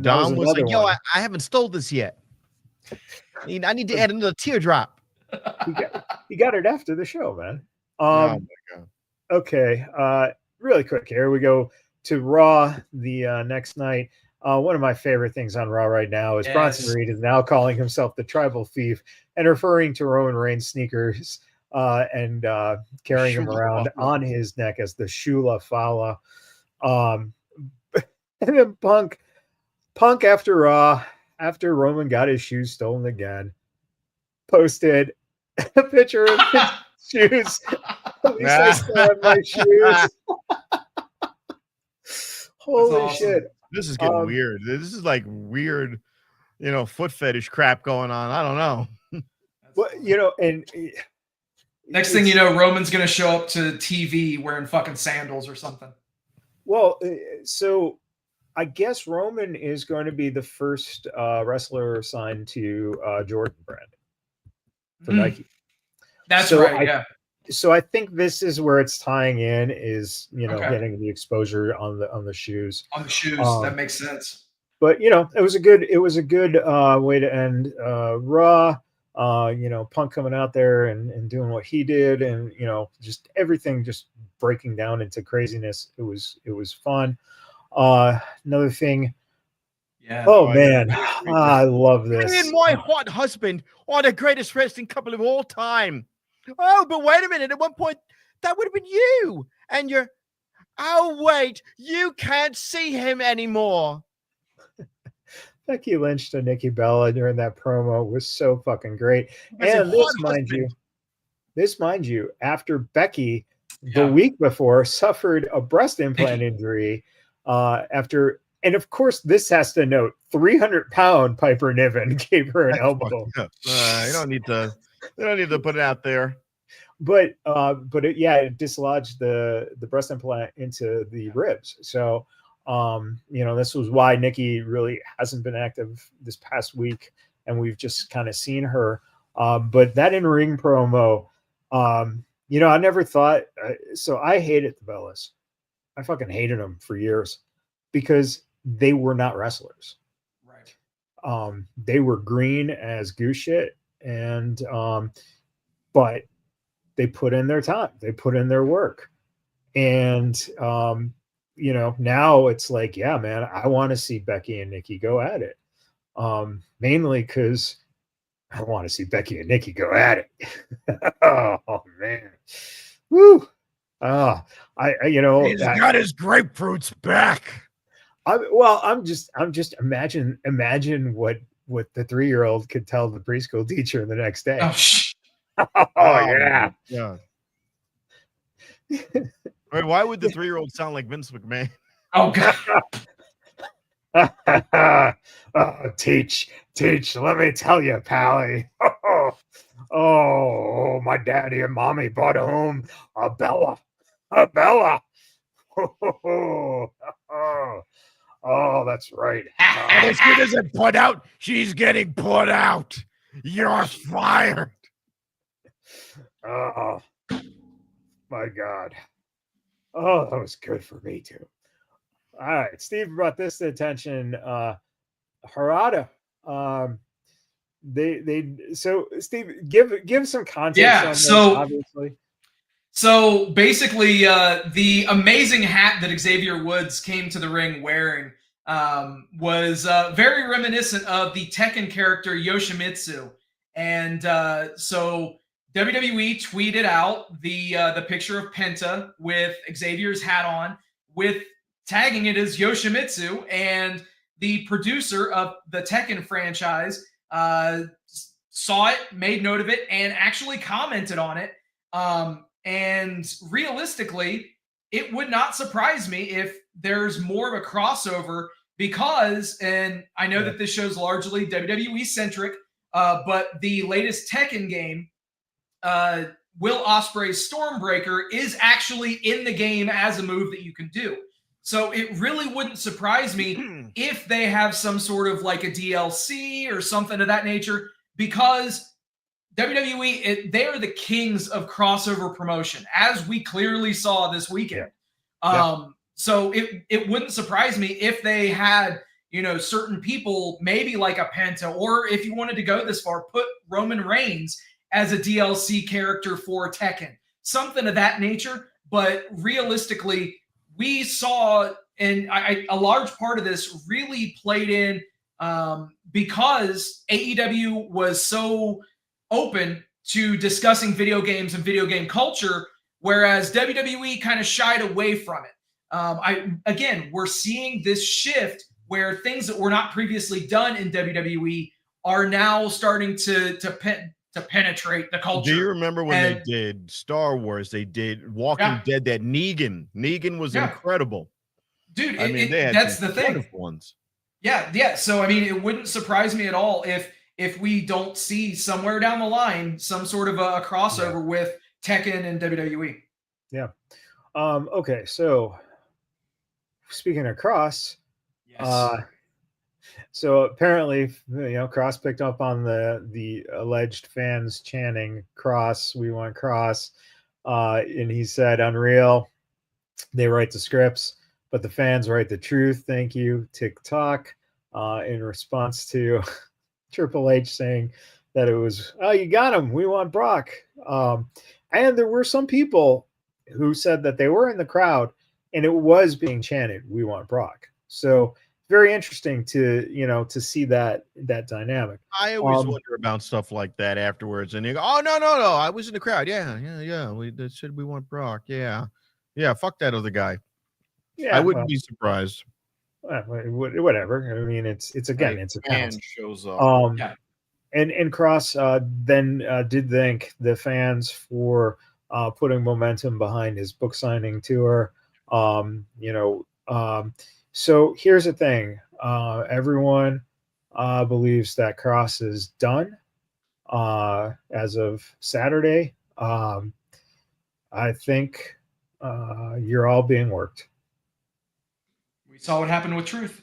Dom was like, yo, I haven't stole this yet. I need to add another teardrop. He got it after the show, man. Oh my God. Okay. Really quick. Here we go to Raw the next night. One of my favorite things on Raw right now is Bronson Reed is now calling himself the Tribal Thief and referring to Roman Reigns' sneakers and carrying him around on his neck as the Shula Fala. And then Punk after Raw, after Roman got his shoes stolen again, posted a picture of his shoes. At least I still have my shoes. Holy awesome. shit. This is getting weird. This is like weird, foot fetish crap going on. I don't know. Well, and next thing you know, Roman's going to show up to TV wearing fucking sandals or something. Well, so I guess Roman is going to be the first wrestler signed to Jordan brand for Nike. That's right. Yeah. So I think this is where it's tying in is, Okay. getting the exposure on the shoes. On the shoes, that makes sense. But it was a good way to end Raw. Punk coming out there and doing what he did, and just everything just breaking down into craziness. It was fun. Another thing. Yeah. Oh man, I love this. Me and my hot husband are the greatest wrestling couple of all time. Oh, but wait a minute. At one point, that would have been you. And you're, oh, wait, you can't see him anymore. Becky Lynch to Nikki Bella during that promo was so fucking great. And this, mind you, after Becky the week before suffered a breast implant injury and of course, this has to note 300-pound Piper Niven gave her an elbow. You don't need to put it out there. But it dislodged the breast implant into the ribs. So, this was why Nikki really hasn't been active this past week, and we've just kind of seen her. But that in-ring promo, I never thought. So I hated the Bellas. I fucking hated them for years because they were not wrestlers. Right. They were green as goose shit, and but they put in their time. They put in their work. And, now it's like, yeah, man, I want to see Becky and Nikki go at it. Mainly because I want to see Becky and Nikki go at it. Oh, man. Woo. He's got his grapefruits back. I'm just imagine what the 3-year-old could tell the preschool teacher the next day. Oh, yeah. Wait, why would the 3-year-old sound like Vince McMahon? Oh God. Teach, let me tell you, Pally. Oh, my daddy and mommy brought home a Bella. Oh, that's right. And if she doesn't put out, she's getting put out. You're fired. Oh, my God. Oh, that was good for me, too. All right. Steve brought this to attention. Harada. So Steve, give some context. Yeah. On this, so obviously. So basically, the amazing hat that Xavier Woods came to the ring wearing was very reminiscent of the Tekken character Yoshimitsu. And so WWE tweeted out the picture of Penta with Xavier's hat on, with tagging it as Yoshimitsu. And the producer of the Tekken franchise saw it, made note of it, and actually commented on it. And realistically, it would not surprise me if there's more of a crossover because, and I know that this show's largely WWE centric, but the latest Tekken game, Will Ospreay's Stormbreaker, is actually in the game as a move that you can do. So it really wouldn't surprise me if they have some sort of like a DLC or something of that nature, because WWE, they are the kings of crossover promotion, as we clearly saw this weekend. So it wouldn't surprise me if they had, certain people, maybe like a Penta, or if you wanted to go this far, put Roman Reigns as a DLC character for Tekken, something of that nature. But realistically, we saw, and a large part of this really played in because AEW was so open to discussing video games and video game culture, whereas WWE kind of shied away from it. We're seeing this shift where things that were not previously done in WWE are now starting to to penetrate the culture. Do you remember when And they did Star Wars? They did Walking Dead. That Negan was incredible, dude. I mean, they had that's some the thing. wonderful ones. Yeah. So I mean, it wouldn't surprise me at all if we don't see somewhere down the line some sort of a crossover with Tekken and WWE. Yeah. Okay. So speaking of Cross, so apparently, Cross picked up on the alleged fans chanting "Cross, we want Cross," and he said, "Unreal. They write the scripts, but the fans write the truth. Thank you, TikTok." In response to Triple H saying that it was, "Oh, you got him. We want Brock." And there were some people who said that they were in the crowd and it was being chanted, "We want Brock." So very interesting to see that dynamic. I always wonder about stuff like that afterwards, and you go, "Oh no, I was in the crowd. Yeah. They said we want Brock. Yeah. Fuck that other guy." Yeah, I wouldn't be surprised. Whatever. I mean, it's again, it's a fan shows up. And Cross then did thank the fans for putting momentum behind his book signing tour. So here's the thing. Everyone believes that Cross is done as of Saturday. I think you're all being worked. We saw what happened with Truth.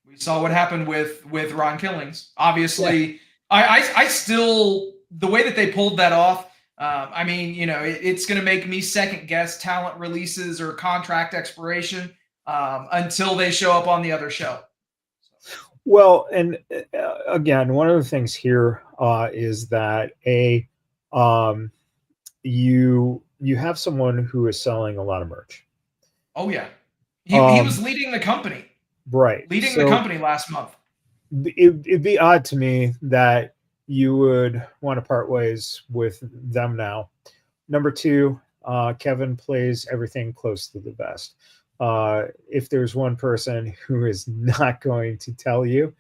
We saw what happened with Ron Killings. Obviously, I still, the way that they pulled that off, I mean, it's going to make me second guess talent releases or contract expiration until they show up on the other show. Well, and again, one of the things here is that you have someone who is selling a lot of merch. Oh yeah, he was leading the company. Right, leading the company last month. It'd be odd to me that you would want to part ways with them now. Number two, Kevin plays everything close to the vest. If there's one person who is not going to tell you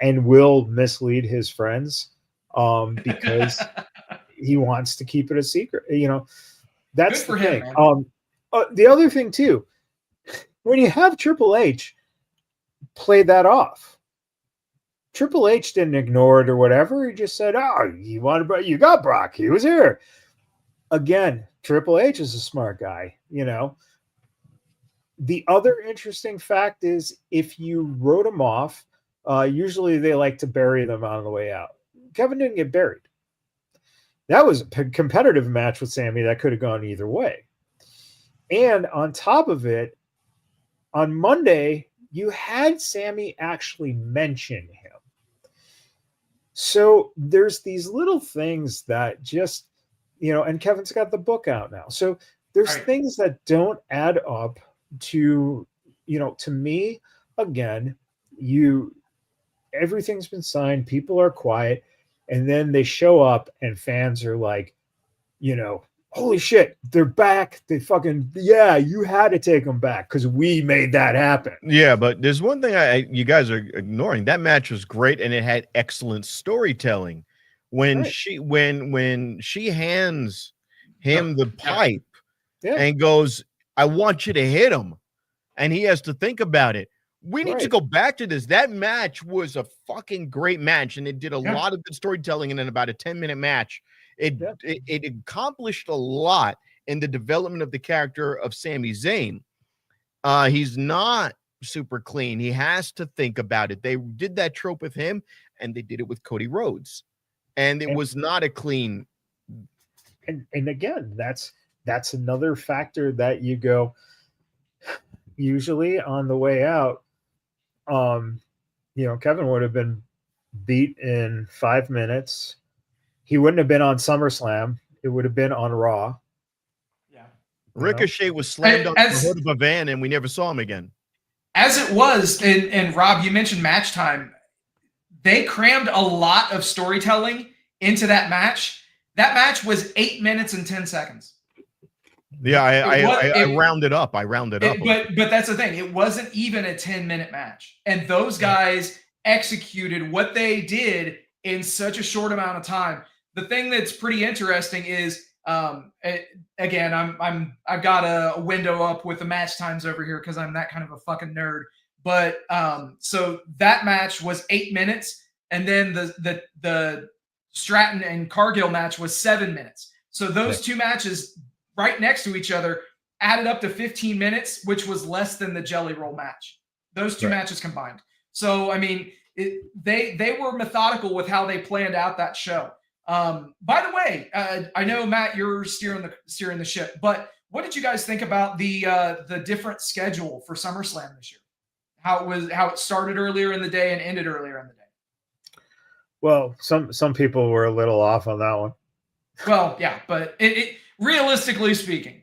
and will mislead his friends because he wants to keep it a secret, that's the thing. The other thing too, when you have Triple H play that off, Triple H didn't ignore it or whatever. He just said, "Oh, you got Brock. He was here." Again, Triple H is a smart guy, The other interesting fact is if you wrote them off, usually they like to bury them on the way out. Kevin didn't get buried. That was a competitive match with Sammy that could have gone either way. And on top of it, on Monday, you had Sammy actually mention him. So there's these little things that just, and Kevin's got the book out now. So there's things that don't add up to me. Again, everything's been signed, people are quiet, and then they show up and fans are like, holy shit, they're back. They fucking, you had to take them back because we made that happen. Yeah, but there's one thing you guys are ignoring. That match was great and it had excellent storytelling. When she hands him the pipe and goes, "I want you to hit him," and he has to think about it. We need to go back to this. That match was a fucking great match, and it did a lot of good storytelling in about a 10-minute match. It accomplished a lot in the development of the character of Sami Zayn. He's not super clean. He has to think about it. They did that trope with him, and they did it with Cody Rhodes, and it was not a clean. And again, that's another factor that you go. Usually on the way out, Kevin would have been beat in 5 minutes. He wouldn't have been on SummerSlam. It would have been on Raw. Yeah. Ricochet was slammed on the hood of a van, and we never saw him again. As it was, and Rob, you mentioned match time. They crammed a lot of storytelling into that match. That match was 8 minutes and 10 seconds. Yeah, I rounded up. But that's the thing. It wasn't even a 10-minute match. And those guys executed what they did in such a short amount of time. The thing that's pretty interesting is, again, I've got a window up with the match times over here because I'm that kind of a fucking nerd. But so that match was 8 minutes, and then the Stratton and Cargill match was 7 minutes. So those two matches right next to each other added up to 15 minutes, which was less than the Jelly Roll match. Those two matches combined. So I mean, they were methodical with how they planned out that show. By the way, I know Matt, you're steering the ship, but what did you guys think about the different schedule for SummerSlam this year? How it started earlier in the day and ended earlier in the day? Well, some people were a little off on that one. Well, yeah, but it realistically speaking,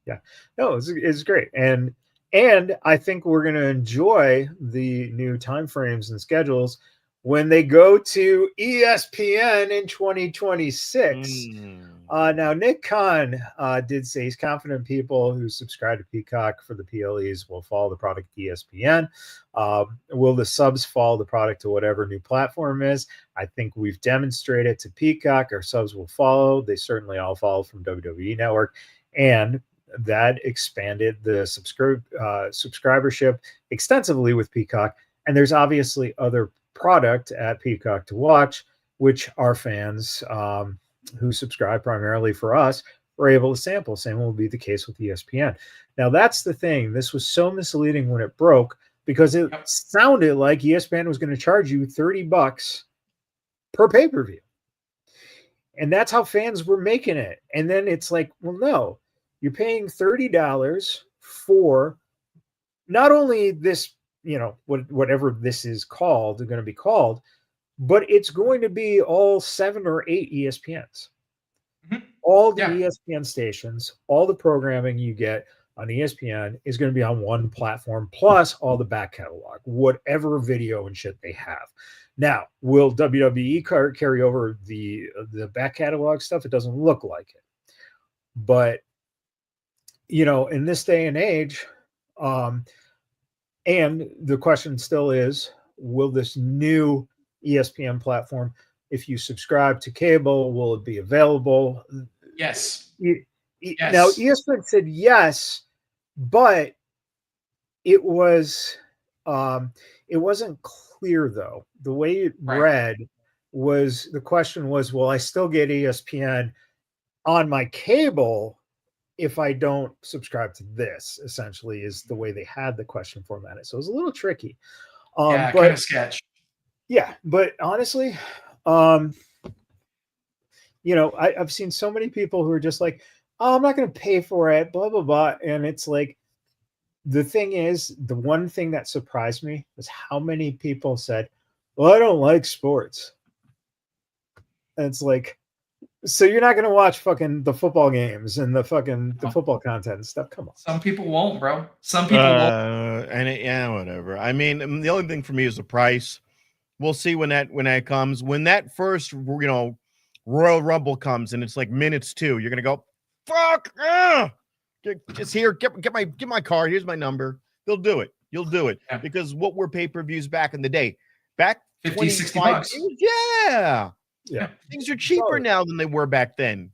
yeah, no, it's great, and I think we're going to enjoy the new time frames and schedules when they go to ESPN in 2026. Now, Nick Khan did say he's confident people who subscribe to Peacock for the PLEs will follow the product to ESPN. Will the subs follow the product to whatever new platform is? I think we've demonstrated to Peacock our subs will follow. They certainly all follow from WWE Network. And that expanded the subscribership extensively with Peacock. And there's obviously other product at Peacock to watch, which our fans who subscribe primarily for us were able to sample. Same will be the case with ESPN. Now, that's the thing. This was so misleading when it broke because it sounded like ESPN was going to charge you $30 per pay-per-view. And that's how fans were making it. And then it's like, well, no, you're paying $30 for not only this, whatever this is called, going to be called, but it's going to be all 7 or 8 ESPNs. All the ESPN stations, all the programming you get on ESPN is going to be on one platform, plus all the back catalog, whatever video and shit they have. Now, will WWE carry over the back catalog stuff? It doesn't look like it. But, in this day and age, and the question still is, will this new ESPN platform, if you subscribe to cable, will it be available? Yes. Yes. Now, ESPN said yes, but it wasn't clear, though. The way it read was, the question was, will I still get ESPN on my cable if I don't subscribe to this? Essentially is the way they had the question formatted. So it was a little tricky. Kind of sketch. Yeah, but honestly, I've seen so many people who are just like, oh, I'm not going to pay for it, blah, blah, blah. And it's like, the thing is, the one thing that surprised me was how many people said, well, I don't like sports. And it's like, so you're not going to watch fucking the football games and the football content and stuff. Come on. Some people won't, bro. Some people won't. Whatever. I mean, the only thing for me is the price. We'll see when that comes. When that first, Royal Rumble comes and it's like minutes 2, you're gonna go, fuck, just here, get my card. Here's my number. They'll do it. You'll do it because what were pay-per-views back in the day? Back 50, 60 bucks. Yeah. Things are cheaper now than they were back then.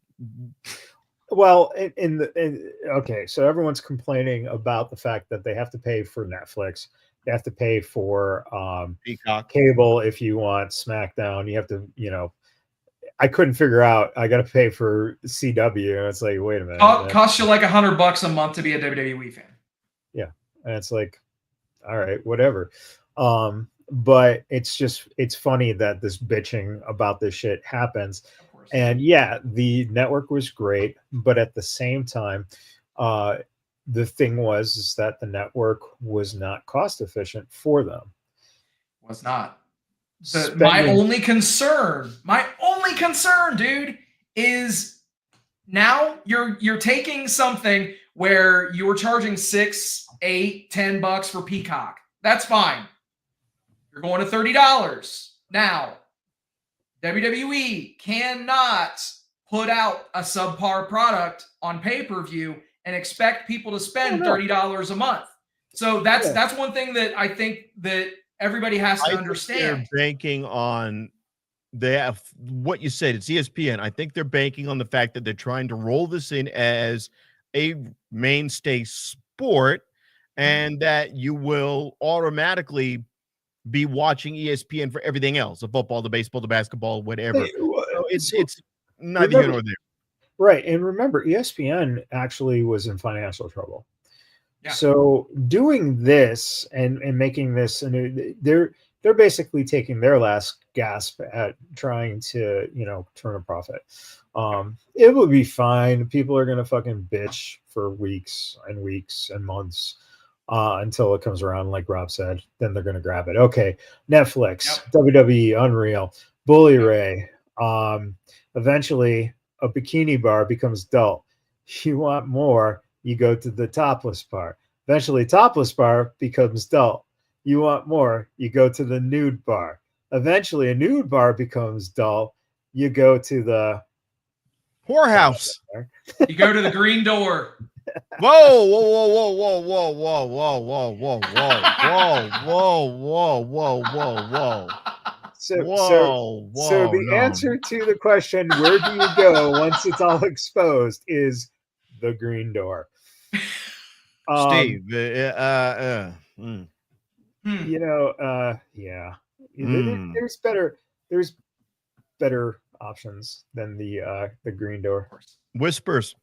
Well, okay, so everyone's complaining about the fact that they have to pay for Netflix. They have to pay for Peacock cable if you want SmackDown. You have to, I couldn't figure out. I got to pay for CW, and it's like, wait a minute, costs you like $100 a month to be a WWE fan. Yeah, and it's like, all right, whatever. But it's funny that this bitching about this shit happens. And yeah, the network was great, but at the same time, the thing is that the network was not cost efficient for them. Was not. My only concern, dude, is now you're taking something where you were charging $6, $8, $10 for Peacock. That's fine. You're going to $30 now. WWE cannot put out a subpar product on pay-per-view and expect people to spend $30 a month. So that's one thing that I think that Everybody has to I think understand. they're banking on what you said. It's ESPN. I think they're banking on the fact that they're trying to roll this in as a mainstay sport, and that you will automatically be watching ESPN for everything else: the football, the baseball, the basketball, whatever. So it's neither here nor there. Right, and remember, ESPN actually was in financial trouble. Yeah. So doing this and making this, and they're basically taking their last gasp at trying to turn a profit. It will be fine. People are gonna fucking bitch for weeks and weeks and months until it comes around, like Rob said. Then they're gonna grab it. Okay, Netflix, WWE, Unreal, Bully Ray. Eventually, a bikini bar becomes dull. You want more, you go to the topless bar. Eventually, topless bar becomes dull. You want more, you go to the nude bar. Eventually, a nude bar becomes dull. You go to the whorehouse. You go to the green door. Whoa, whoa, whoa, whoa, whoa, whoa, whoa, whoa, whoa, whoa, whoa, whoa, whoa, whoa, whoa. So the answer to the question, where do you go once it's all exposed, is the green door. Steve, yeah. There's better options than the green door. Whispers.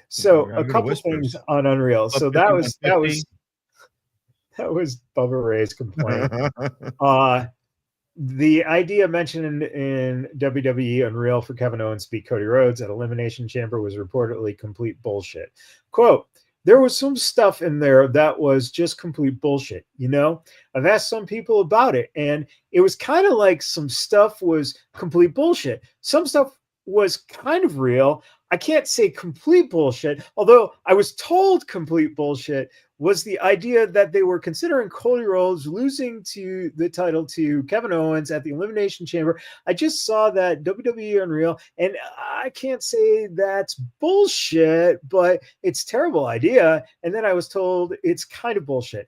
So a couple things on Unreal. So that was Bubba Ray's complaint. The idea mentioned in WWE Unreal for Kevin Owens to beat Cody Rhodes at Elimination Chamber was reportedly complete bullshit. Quote, there was some stuff in there that was just complete bullshit. I've asked some people about it, and it was kind of like some stuff was complete bullshit. Some stuff was kind of real. I can't say complete bullshit, although I was told complete bullshit was the idea that they were considering Cody Rhodes losing to the title to Kevin Owens at the Elimination Chamber. I just saw that WWE Unreal, and I can't say that's bullshit, but it's a terrible idea. And then I was told it's kind of bullshit.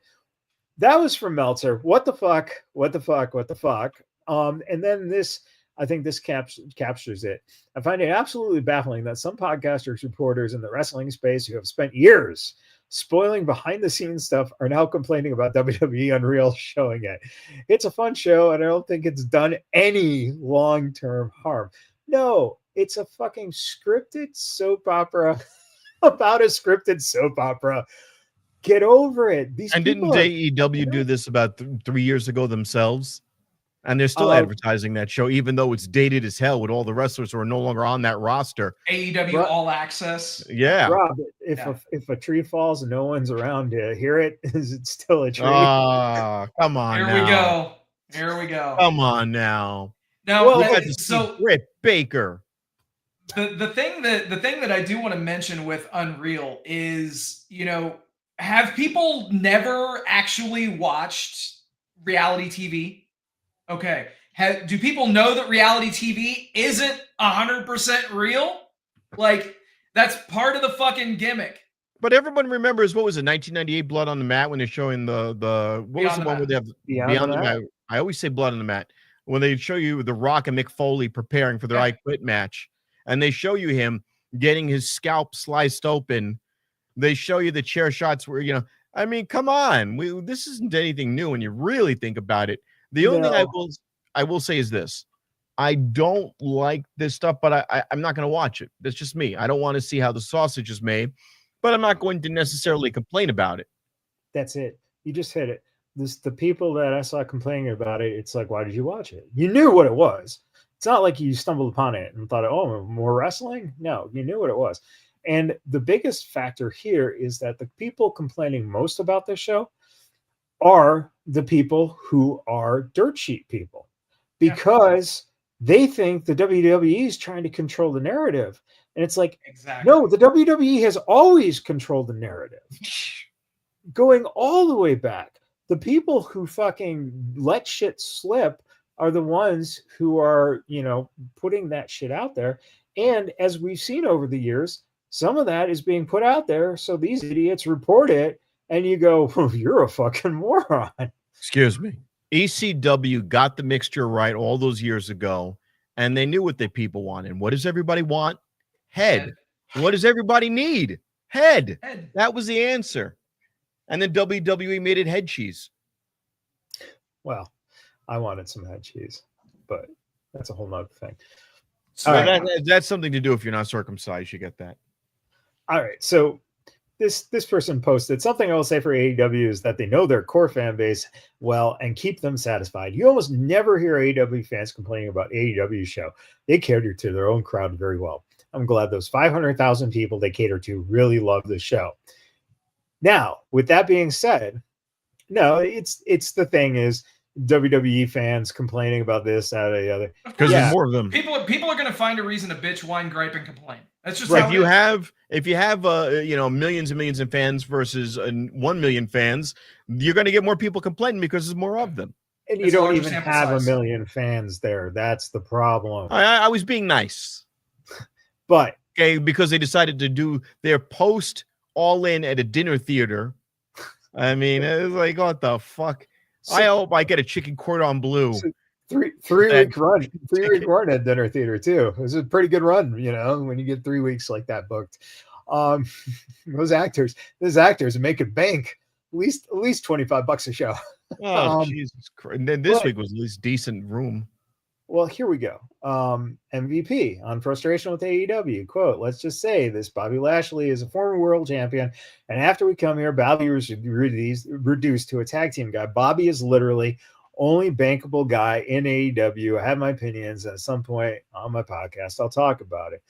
That was from Meltzer. What the fuck? What the fuck? What the fuck? And then this, I think this captures it. I find it absolutely baffling that some podcasters, reporters in the wrestling space who have spent years spoiling behind the scenes stuff are now complaining about WWE Unreal showing it. It's a fun show, and I don't think it's done any long-term harm. No, it's a fucking scripted soap opera about a scripted soap opera. Get over it. Didn't AEW do this about 3 years ago themselves? And they're still advertising that show, even though it's dated as hell with all the wrestlers who are no longer on that roster. AEW All Access. Yeah. Rob, if a tree falls and no one's around to hear it, is it still a tree? Come on. Here we go. Come on now. Now, so Britt Baker. The thing that I do want to mention with Unreal is, have people never actually watched reality TV? Okay. Do people know that reality TV isn't 100% real? Like, that's part of the fucking gimmick. But everyone remembers, what was it, 1998 Blood on the Mat, when they're showing what was the one where they have Beyond the Mat? I always say Blood on the Mat. When they show you The Rock and Mick Foley preparing for their I Quit match, and they show you him getting his scalp sliced open. They show you the chair shots where, I mean, come on. This isn't anything new when you really think about it. The only thing I will say is this. I don't like this stuff, but I'm not going to watch it. That's just me. I don't want to see how the sausage is made, but I'm not going to necessarily complain about it. That's it. You just hit it. The people that I saw complaining about it, it's like, why did you watch it? You knew what it was. It's not like you stumbled upon it and thought, oh, more wrestling? No, you knew what it was. And the biggest factor here is that the people complaining most about this show are the people who are dirt sheet people, because they think the WWE is trying to control the narrative. And it's like, no, the WWE has always controlled the narrative. Going all the way back, the people who fucking let shit slip are the ones who are, putting that shit out there. And as we've seen over the years, some of that is being put out there, so these idiots report it and you go, oh, you're a fucking moron. Excuse me. ECW got the mixture right all those years ago, and they knew what the people wanted. What does everybody want? Head. What does everybody need? Head. That was the answer. And then WWE made it head cheese. Well, I wanted some head cheese, but that's a whole nother thing. So that's something to do if you're not circumcised. You get that. All right. So this person posted something I will say for AEW is that they know their core fan base well and keep them satisfied. You almost never hear AEW fans complaining about AEW show. They cater to their own crowd very well. I'm glad those 500,000 people they cater to really love the show. Now, with that being said, no, it's the thing is WWE fans complaining about this, that, or the other. Because there's more of them. People are going to find a reason to bitch, whine, gripe, and complain. That's just right. How if you have millions and millions of fans versus 1 million fans, you're going to get more people complaining because there's more of them. And you don't even have a million fans there. That's the problem. I was being nice, but because they decided to do their post all in at a dinner theater. I mean, it's like, what the fuck? So, I hope I get a chicken cordon bleu. So three-week run at dinner theater too. It was a pretty good run, when you get 3 weeks like that booked. Those actors are making bank at least $25 a show. Oh, Jesus Christ! And then this week was at least decent room. Well, here we go. MVP on frustration with AEW. Quote, let's just say this Bobby Lashley is a former world champion. And after we come here, Bobby was reduced to a tag team guy. Bobby is literally only bankable guy in AEW. I have my opinions. At some point on my podcast, I'll talk about it.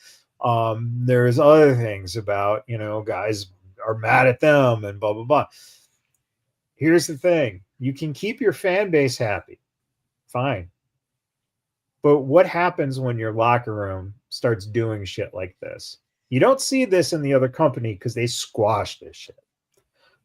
There's other things about, guys are mad at them and blah, blah, blah. Here's the thing. You can keep your fan base happy. Fine. But what happens when your locker room starts doing shit like this? You don't see this in the other company because they squash this shit.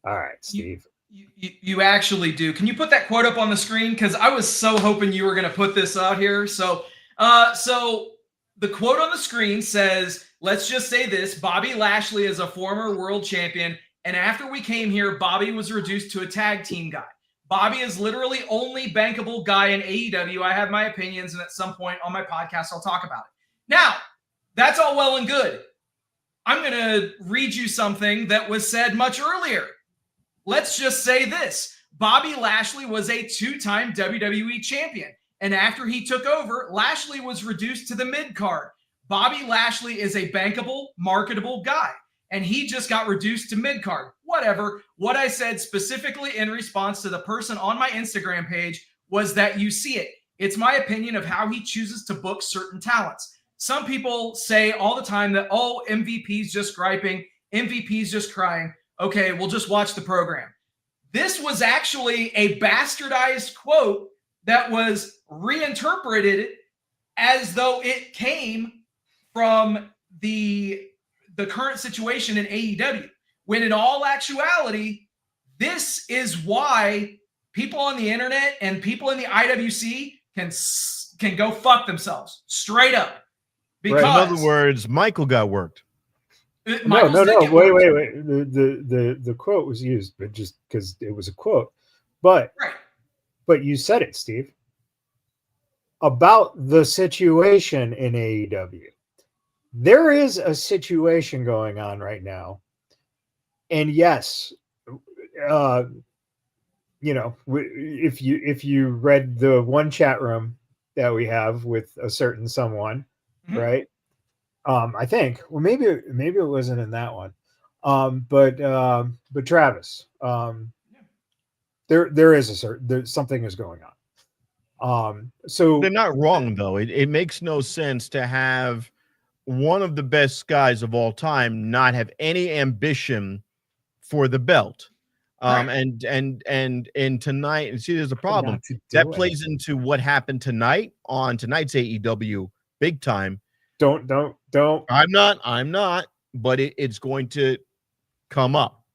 All right, Steve. You actually do. Can you put that quote up on the screen? Because I was so hoping you were going to put this out here. So the quote on the screen says, let's just say this. Bobby Lashley is a former world champion. And after we came here, Bobby was reduced to a tag team guy. Bobby is literally only bankable guy in AEW. I have my opinions, and at some point on my podcast, I'll talk about it. Now, that's all well and good. I'm going to read you something that was said much earlier. Let's just say this. Bobby Lashley was a 2-time WWE champion, and after he took over, Lashley was reduced to the mid-card. Bobby Lashley is a bankable, marketable guy, and he just got reduced to mid-card. Whatever. What I said specifically in response to the person on my Instagram page was that you see it. It's my opinion of how he chooses to book certain talents. Some people say all the time that, oh, MVP's just griping, MVP's just crying. Okay, we'll just watch the program. This was actually a bastardized quote that was reinterpreted as though it came from the current situation in AEW. When in all actuality, this is why people on the internet and people in the IWC can go fuck themselves straight up. Because right. In other words, Michael got worked. No. Wait. The quote was used, but just because it was a quote. But you said it, Steve. About the situation in AEW. There is a situation going on right now. And yes, if you read the one chat room that we have with a certain someone, right? I think, well, maybe it wasn't in that one. But Travis, there is something is going on. So they're not wrong though. It makes no sense to have one of the best guys of all time not have any ambition for the belt. And tonight, and see, there's a problem that plays into what happened tonight on tonight's AEW big time. Don't. I'm not, but it's going to come up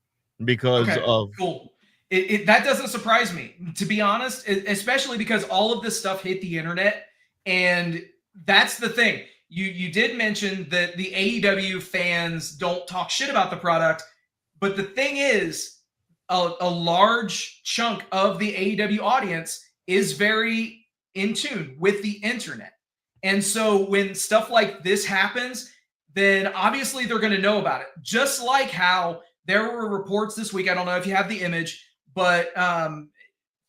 because of cool. That doesn't surprise me, to be honest, especially because all of this stuff hit the internet. And that's the thing. You did mention that the AEW fans don't talk shit about the product. But the thing is, a large chunk of the AEW audience is very in tune with the internet. And so when stuff like this happens, then obviously they're going to know about it. Just like how there were reports this week, I don't know if you have the image, but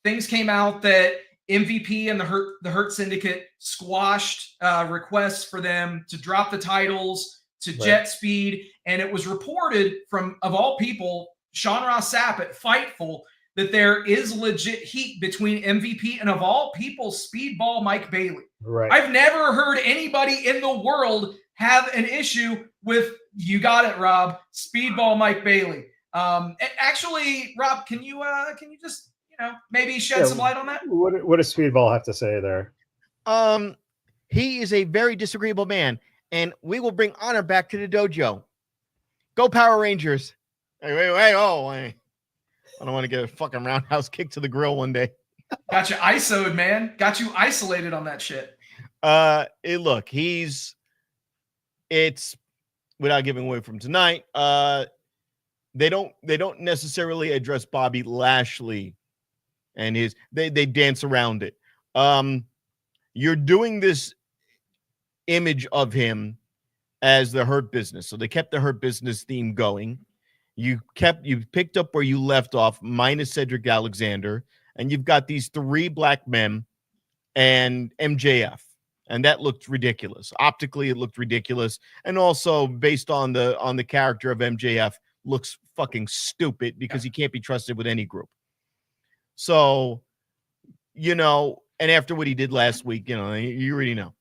things came out that MVP and the Hurt Syndicate squashed requests for them to drop the titles to Jet Speed. And it was reported from, of all people, Sean Ross Sapp at Fightful, that there is legit heat between MVP and, of all people, Speedball Mike Bailey. Right. I've never heard anybody in the world have an issue with, you got it, Rob, Speedball Mike Bailey. Actually, Rob, can you just, maybe shed some light on that? What does Speedball have to say there? He is a very disagreeable man, and we will bring honor back to the dojo. Go Power Rangers. Hey, wait. I don't want to get a fucking roundhouse kick to the grill one day. Got you ISO'd, man. Got you isolated on that shit. Look, it's without giving away from tonight. They don't necessarily address Bobby Lashley and they dance around it. You're doing this image of him as the Hurt Business. So they kept the Hurt Business theme going. You picked up where you left off, minus Cedric Alexander, and you've got these three black men and MJF, and that looked ridiculous. Optically, it looked ridiculous, and also based on the character of MJF, looks fucking stupid because he can't be trusted with any group. So, and after what he did last week, you already know.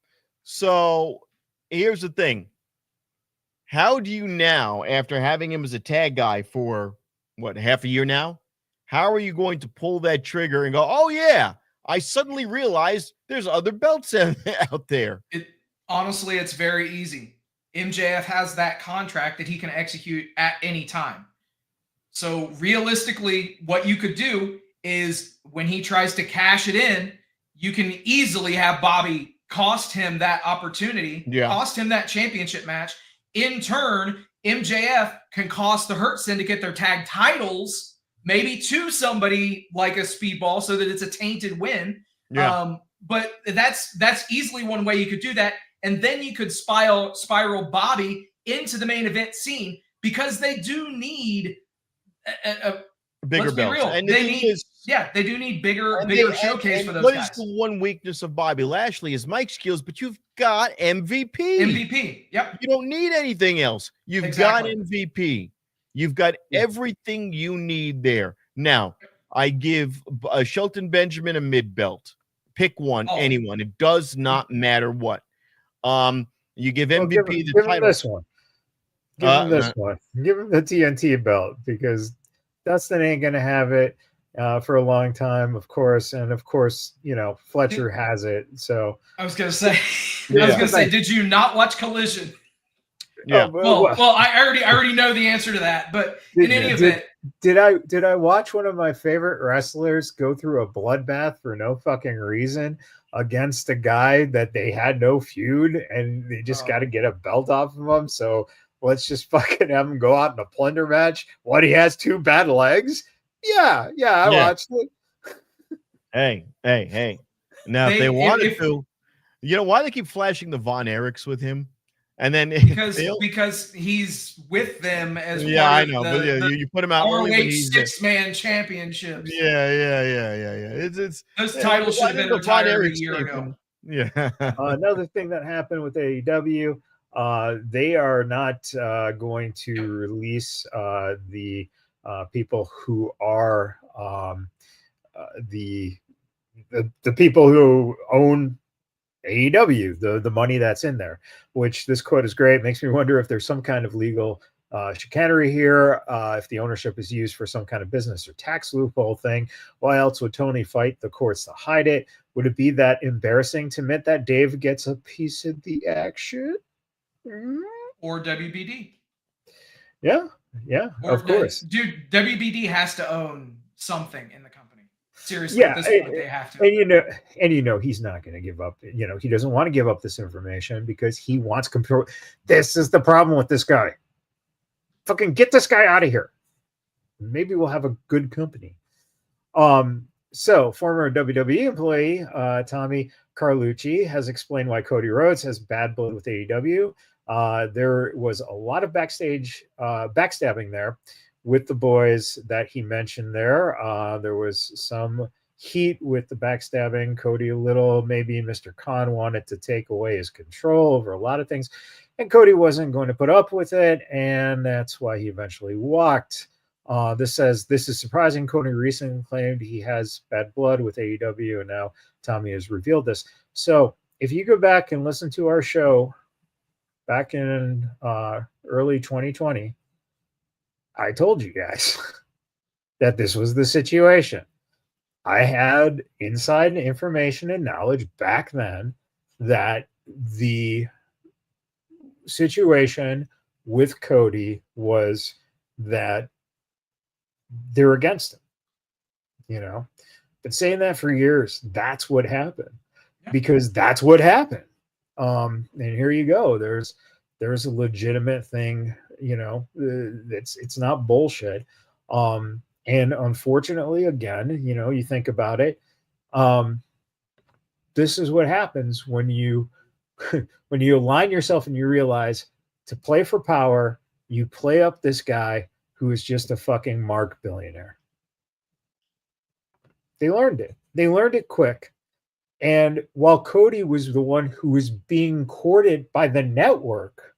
So here's the thing. How do you now, after having him as a tag guy for, half a year now, how are you going to pull that trigger and go, oh, yeah, I suddenly realized there's other belts out there? Honestly, it's very easy. MJF has that contract that he can execute at any time. So realistically, what you could do is when he tries to cash it in, you can easily have Bobby cost him that opportunity, cost him that championship match. In turn, MJF can cost the Hurt Syndicate their tag titles, maybe to somebody like a Speedball, so that it's a tainted win. Yeah. But that's easily one way you could do that. And then you could spiral Bobby into the main event scene, because they do need a bigger belts. And they do need bigger showcase for those guys. What is the one weakness of Bobby Lashley is Mike skills, but you've got MVP. Yep. You don't need anything else. You've got MVP. You've got everything you need there. Now, I give Shelton Benjamin a mid belt. Pick one, anyone. It does not matter what. You give MVP the title. This one. Give him this one. Give him the TNT belt, because Dustin ain't gonna have it for a long time, of course, and of course, Fletcher has it. So I was gonna say, did you not watch Collision? Yeah. Well, I already know the answer to that, but in any event, did I watch one of my favorite wrestlers go through a bloodbath for no fucking reason against a guy that they had no feud, and they just got to get a belt off of him? So let's just fucking have him go out in a plunder match. What, he has two bad legs? Yeah, I watched it. Hey. Now, if they wanted to, why they keep flashing the Von Erichs with him? And then because he's with them as I know, but you put him out ROH 6-man championships. Yeah. It's those titles should have been retired a year ago. Yeah. Another thing that happened with AEW, they are not going to release the people who are the people who own AEW, the money that's in there, which this quote is great. It makes me wonder if there's some kind of legal chicanery here, if the ownership is used for some kind of business or tax loophole thing. Why else would Tony fight the courts to hide it? Would it be that embarrassing to admit that Dave gets a piece of the action? Or WBD? Yeah, of course. Dude, WBD has to own something in the company. Seriously, at this point, they have to. And he's not going to give up. He doesn't want to give up this information because he wants control. This is the problem with this guy. Fucking get this guy out of here. Maybe we'll have a good company. So former WWE employee Tommy Carlucci has explained why Cody Rhodes has bad blood with AEW. There was a lot of backstage backstabbing there with the boys that he mentioned there. There was some heat with the backstabbing. Cody a little, maybe Mr. Khan wanted to take away his control over a lot of things, and Cody wasn't going to put up with it, and that's why he eventually walked. This says, this is surprising. Cody recently claimed he has bad blood with AEW, and now Tommy has revealed this. So if you go back and listen to our show back in early 2020, I told you guys that this was the situation. I had inside information and knowledge back then that the situation with Cody was that they're against him, you know. Been saying that for years. That's what happened, because that's what happened. And here you go. There's a legitimate thing, you know. It's not bullshit. And unfortunately, again, you know, you think about it. This is what happens when you when you align yourself and you realize to play for power, you play up this guy who is just a fucking mark billionaire. They learned it. They learned it quick. And while Cody was the one who was being courted by the network,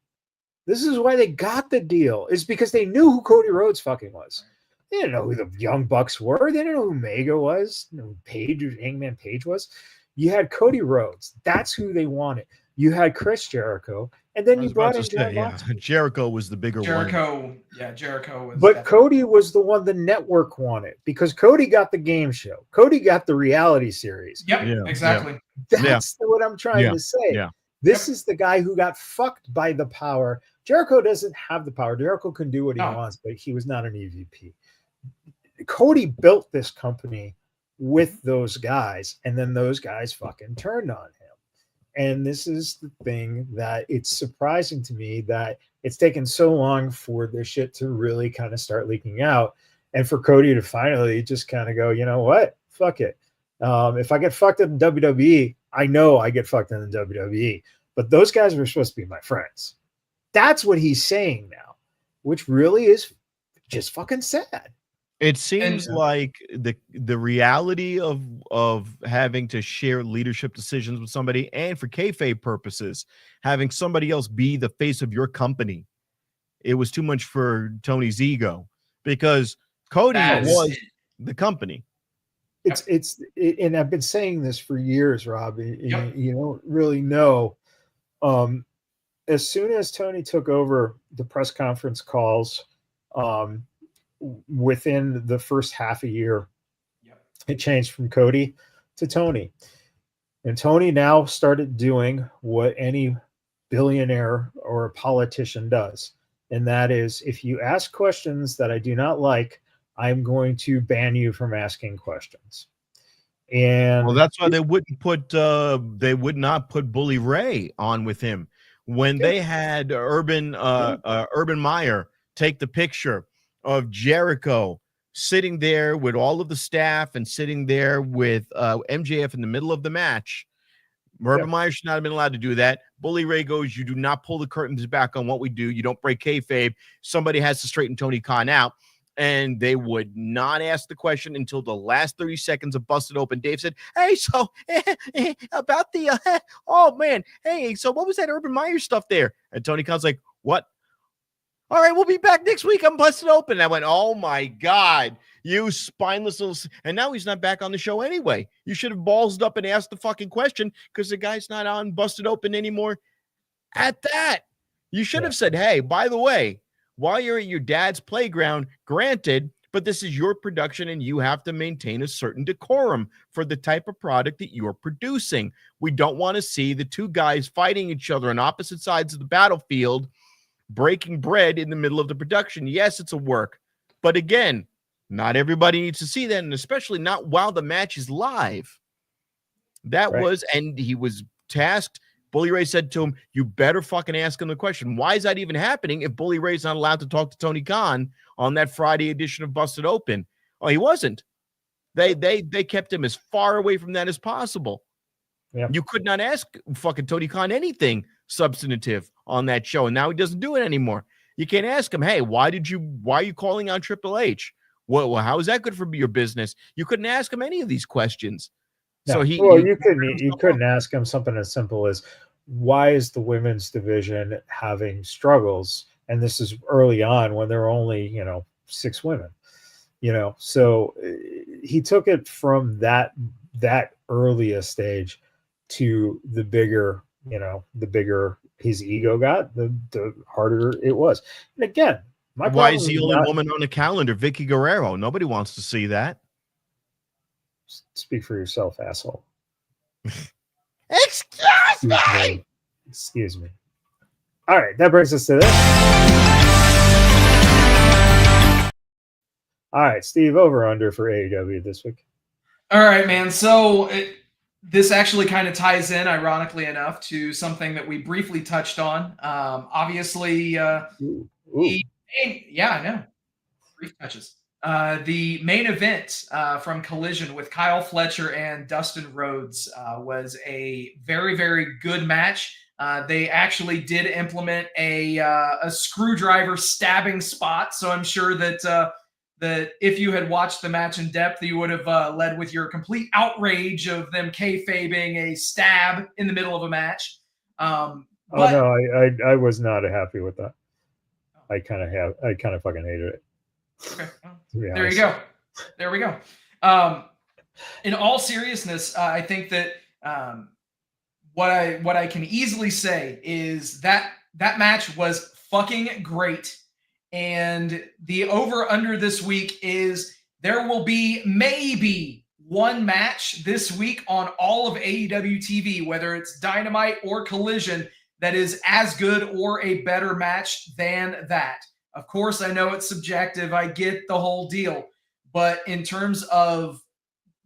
this is why they got the deal, is because they knew who Cody Rhodes fucking was. They didn't know who the Young Bucks were. They didn't know who Mega was, who Hangman Page was. You had Cody Rhodes. That's who they wanted. You had Chris Jericho, and then you brought in John Moxley. Jericho was the bigger one. Jericho was. But Cody was the one the network wanted, because Cody got the game show. Cody got the reality series. Yep, yeah, exactly. That's what I'm trying to say. Yeah. This is the guy who got fucked by the power. Jericho doesn't have the power. Jericho can do what he wants, but he was not an EVP. Cody built this company with those guys, and then those guys fucking turned on him. And this is the thing that it's surprising to me that it's taken so long for this shit to really kind of start leaking out, and for Cody to finally just kind of go, you know what, fuck it. If I get fucked in WWE, I know I get fucked in the WWE, but those guys were supposed to be my friends. That's what he's saying now, which really is just fucking sad. It seems like the reality of having to share leadership decisions with somebody, and for kayfabe purposes, having somebody else be the face of your company, it was too much for Tony's ego, because Cody was the company. And I've been saying this for years, Rob. You don't really know. As soon as Tony took over the press conference calls, within the first half a year, it changed from Cody to Tony. And Tony now started doing what any billionaire or a politician does. And that is, if you ask questions that I do not like, I'm going to ban you from asking questions. And well, that's why they would not put Bully Ray on with him when they had Urban Meyer take the picture of Jericho sitting there with all of the staff and sitting there with MJF in the middle of the match. Urban Meyer should not have been allowed to do that. Bully Ray goes, you do not pull the curtains back on what we do. You don't break kayfabe. Somebody has to straighten Tony Khan out. And they would not ask the question until the last 30 seconds of Busted Open. Dave said, hey, so about the, oh, man, hey, so what was that Urban Meyer stuff there? And Tony Khan's like, what? All right, we'll be back next week. I'm Busted Open. And I went, oh, my God, you spineless little. And now he's not back on the show anyway. You should have ballsed up and asked the fucking question, because the guy's not on Busted Open anymore. At that, you should have said, hey, by the way, while you're at your dad's playground, granted, but this is your production and you have to maintain a certain decorum for the type of product that you're producing. We don't want to see the two guys fighting each other on opposite sides of the battlefield, breaking bread in the middle of the production. Yes, it's a work, but again, not everybody needs to see that, and especially not while the match is live. That was, and he was tasked Bully Ray said to him, you better fucking ask him the question. Why is that even happening if Bully Ray's not allowed to talk to Tony Khan on that Friday edition of Busted Open? Oh, he wasn't. They kept him as far away from that as possible. Yeah. You could not ask fucking Tony Khan anything substantive on that show, and now he doesn't do it anymore. You can't ask him, hey, why are you calling on Triple H? Well, how is that good for your business? You couldn't ask him any of these questions. No. So you couldn't ask him something as simple as, why is the women's division having struggles? And this is early on when there were only 6 women. So he took it from that earliest stage to the bigger his ego got, the harder it was. And again, why is the only woman on the calendar Vicky Guerrero? Nobody wants to see that. Speak for yourself, asshole. Excuse me. All right, that brings us to this. All right, Steve, over under for AEW this week. All right, man. So this actually kind of ties in, ironically enough, to something that we briefly touched on. Obviously, Ooh. yeah, I know. Brief touches. The main event from Collision with Kyle Fletcher and Dustin Rhodes was a very, very good match. They actually did implement a screwdriver stabbing spot, so I'm sure that if you had watched the match in depth, you would have led with your complete outrage of them kayfabing a stab in the middle of a match. I was not happy with that. I kind of fucking hated it. Okay. There you go. There we go. In all seriousness, I think that what I can easily say is that match was fucking great. And the over under this week is there will be maybe one match this week on all of AEW TV, whether it's Dynamite or Collision, that is as good or a better match than that. Of course, I know it's subjective. I get the whole deal. But in terms of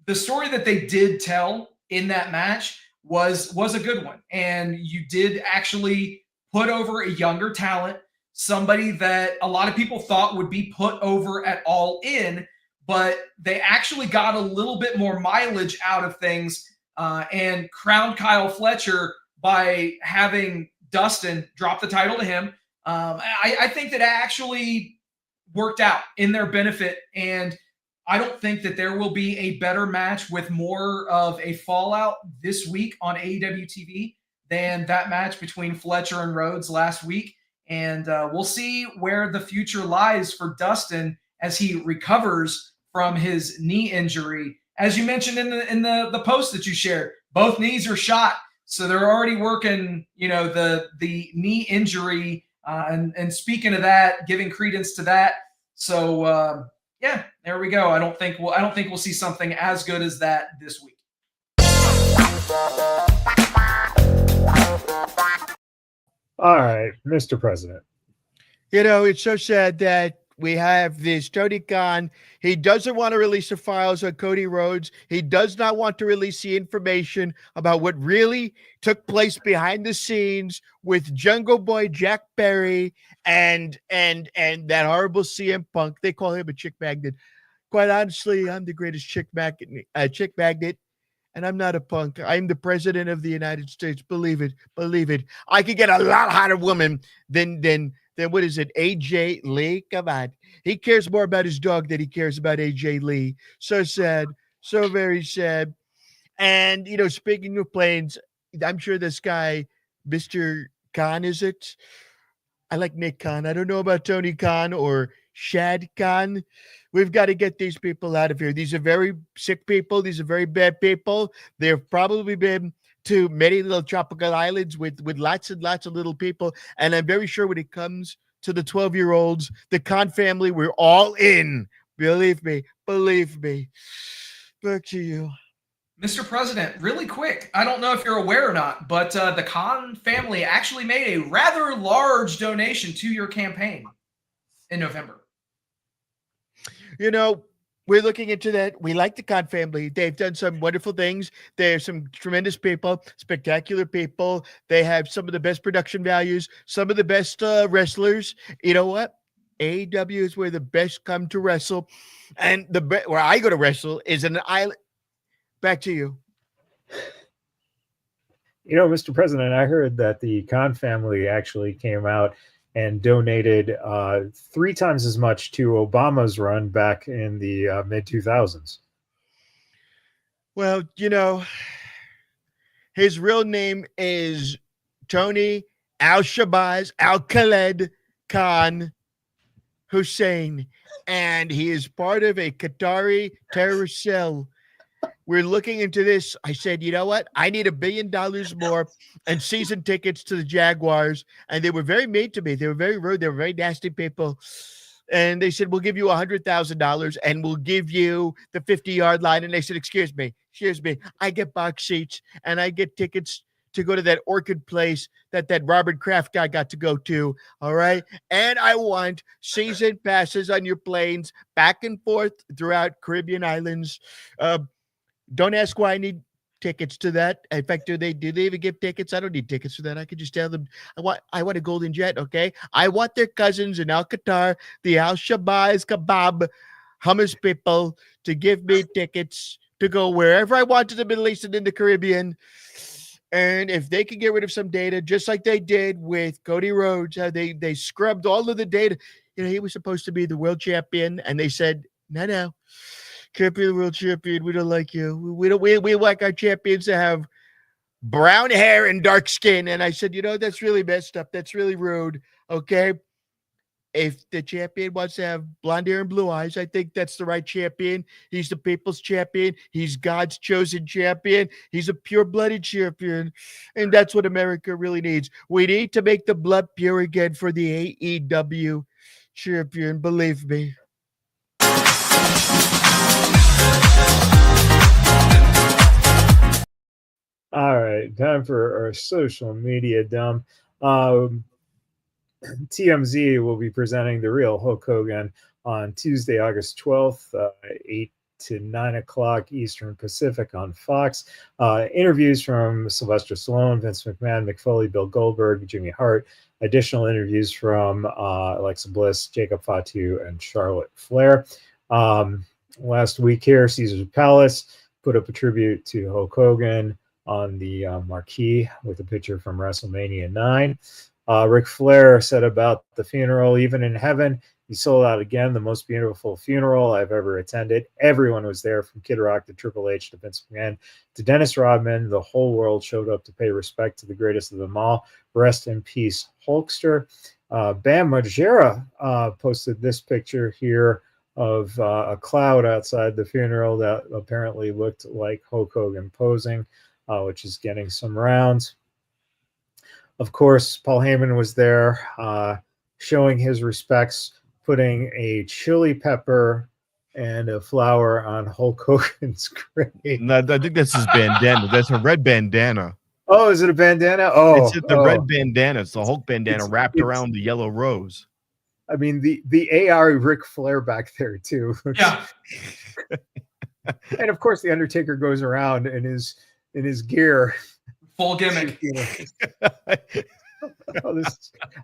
the story that they did tell in that match was a good one. And you did actually put over a younger talent, somebody that a lot of people thought would be put over at All In, but they actually got a little bit more mileage out of things and crowned Kyle Fletcher by having Dustin drop the title to him. I think that actually worked out in their benefit, and I don't think that there will be a better match with more of a fallout this week on AEW TV than that match between Fletcher and Rhodes last week. And we'll see where the future lies for Dustin as he recovers from his knee injury. As you mentioned in the post that you shared, both knees are shot, so they're already working, the knee injury. And speaking of that, giving credence to that. So yeah, there we go. I don't think we'll see something as good as that this week. All right, Mr. President. It's so sad that we have this Tony Khan. He doesn't want to release the files on Cody Rhodes. He does not want to release the information about what really took place behind the scenes with Jungle Boy Jack Perry and that horrible CM Punk. They call him a chick magnet. Quite honestly, I'm the greatest chick magnet, and I'm not a punk. I'm the president of the United States. Believe it. I could get a lot hotter woman than what is it, AJ Lee? Come on. He cares more about his dog than he cares about AJ Lee. So sad. So very sad. And, speaking of planes, I'm sure this guy, Mr. Khan, is it? I like Nick Khan. I don't know about Tony Khan or Shad Khan. We've got to get these people out of here. These are very sick people. These are very bad people. They've probably been to many little tropical islands with lots and lots of little people. And I'm very sure when it comes to the 12-year-olds, the Khan family, we're all in. Believe me. Back to you. Mr. President, really quick, I don't know if you're aware or not, but the Khan family actually made a rather large donation to your campaign in November. we're looking into that. We like the Khan family. They've done some wonderful things. They're some tremendous people, spectacular people. They have some of the best production values, some of the best wrestlers. You know what? AEW is where the best come to wrestle, and where I go to wrestle is an island. Back to you. You know, Mr. President, I heard that the Khan family actually came out and donated 3 times as much to Obama's run back in the mid-2000s. Well, you know, his real name is Tony Al-Shabazz Al-Khaled Khan Hussein, and he is part of a Qatari terrorist cell. We're looking into this. I said, you know what? I need $1 billion more and season tickets to the Jaguars. And they were very mean to me. They were very rude. They were very nasty people. And they said, we'll give you $100,000 and we'll give you the 50-yard line. And they said, excuse me. I get box seats and I get tickets to go to that orchid place that Robert Kraft guy got to go to. All right. And I want season passes on your planes back and forth throughout Caribbean islands. Don't ask why I need tickets to that. In fact, do they even give tickets? I don't need tickets for that. I could just tell them I want a golden jet. Okay. I want their cousins in Al Qatar, the Al Shabazz Kebab hummus people, to give me tickets to go wherever I want to the Middle East and in the Caribbean. And if they can get rid of some data, just like they did with Cody Rhodes, how they scrubbed all of the data. You know, he was supposed to be the world champion, and they said, no. Can't be the world champion. We don't like you. We like our champions to have brown hair and dark skin. And I said, you know, that's really messed up. That's really rude. Okay. If the champion wants to have blonde hair and blue eyes, I think that's the right champion. He's the people's champion. He's God's chosen champion. He's a pure-blooded champion. And that's what America really needs. We need to make the blood pure again for the AEW champion. Believe me. All right, time for our social media dump. TMZ will be presenting The Real Hulk Hogan on Tuesday, August 12th, 8 to 9 o'clock Eastern Pacific on Fox. Interviews from Sylvester Stallone, Vince McMahon, Mick Foley, Bill Goldberg, Jimmy Hart. Additional interviews from Alexa Bliss, Jacob Fatu, and Charlotte Flair. Last week here, Caesar's Palace put up a tribute to Hulk Hogan on the marquee with a picture from WrestleMania 9. Ric Flair said about the funeral, even in heaven, he sold out again, the most beautiful funeral I've ever attended. Everyone was there, from Kid Rock to Triple H to Vince McMahon to Dennis Rodman. The whole world showed up to pay respect to the greatest of them all. Rest in peace, Hulkster. Bam Margera posted this picture here of a cloud outside the funeral that apparently looked like Hulk Hogan posing, which is getting some rounds. Of course, Paul Heyman was there, showing his respects, putting a chili pepper and a flower on Hulk Hogan's grave. No, I think that's his bandana. That's a red bandana. Oh, is it a bandana? Oh, it's the red bandana. It's the Hulk bandana wrapped around the yellow rose. I mean, the AR Ric Flair back there too. Yeah. And of course, the Undertaker goes around in his gear. Full gimmick.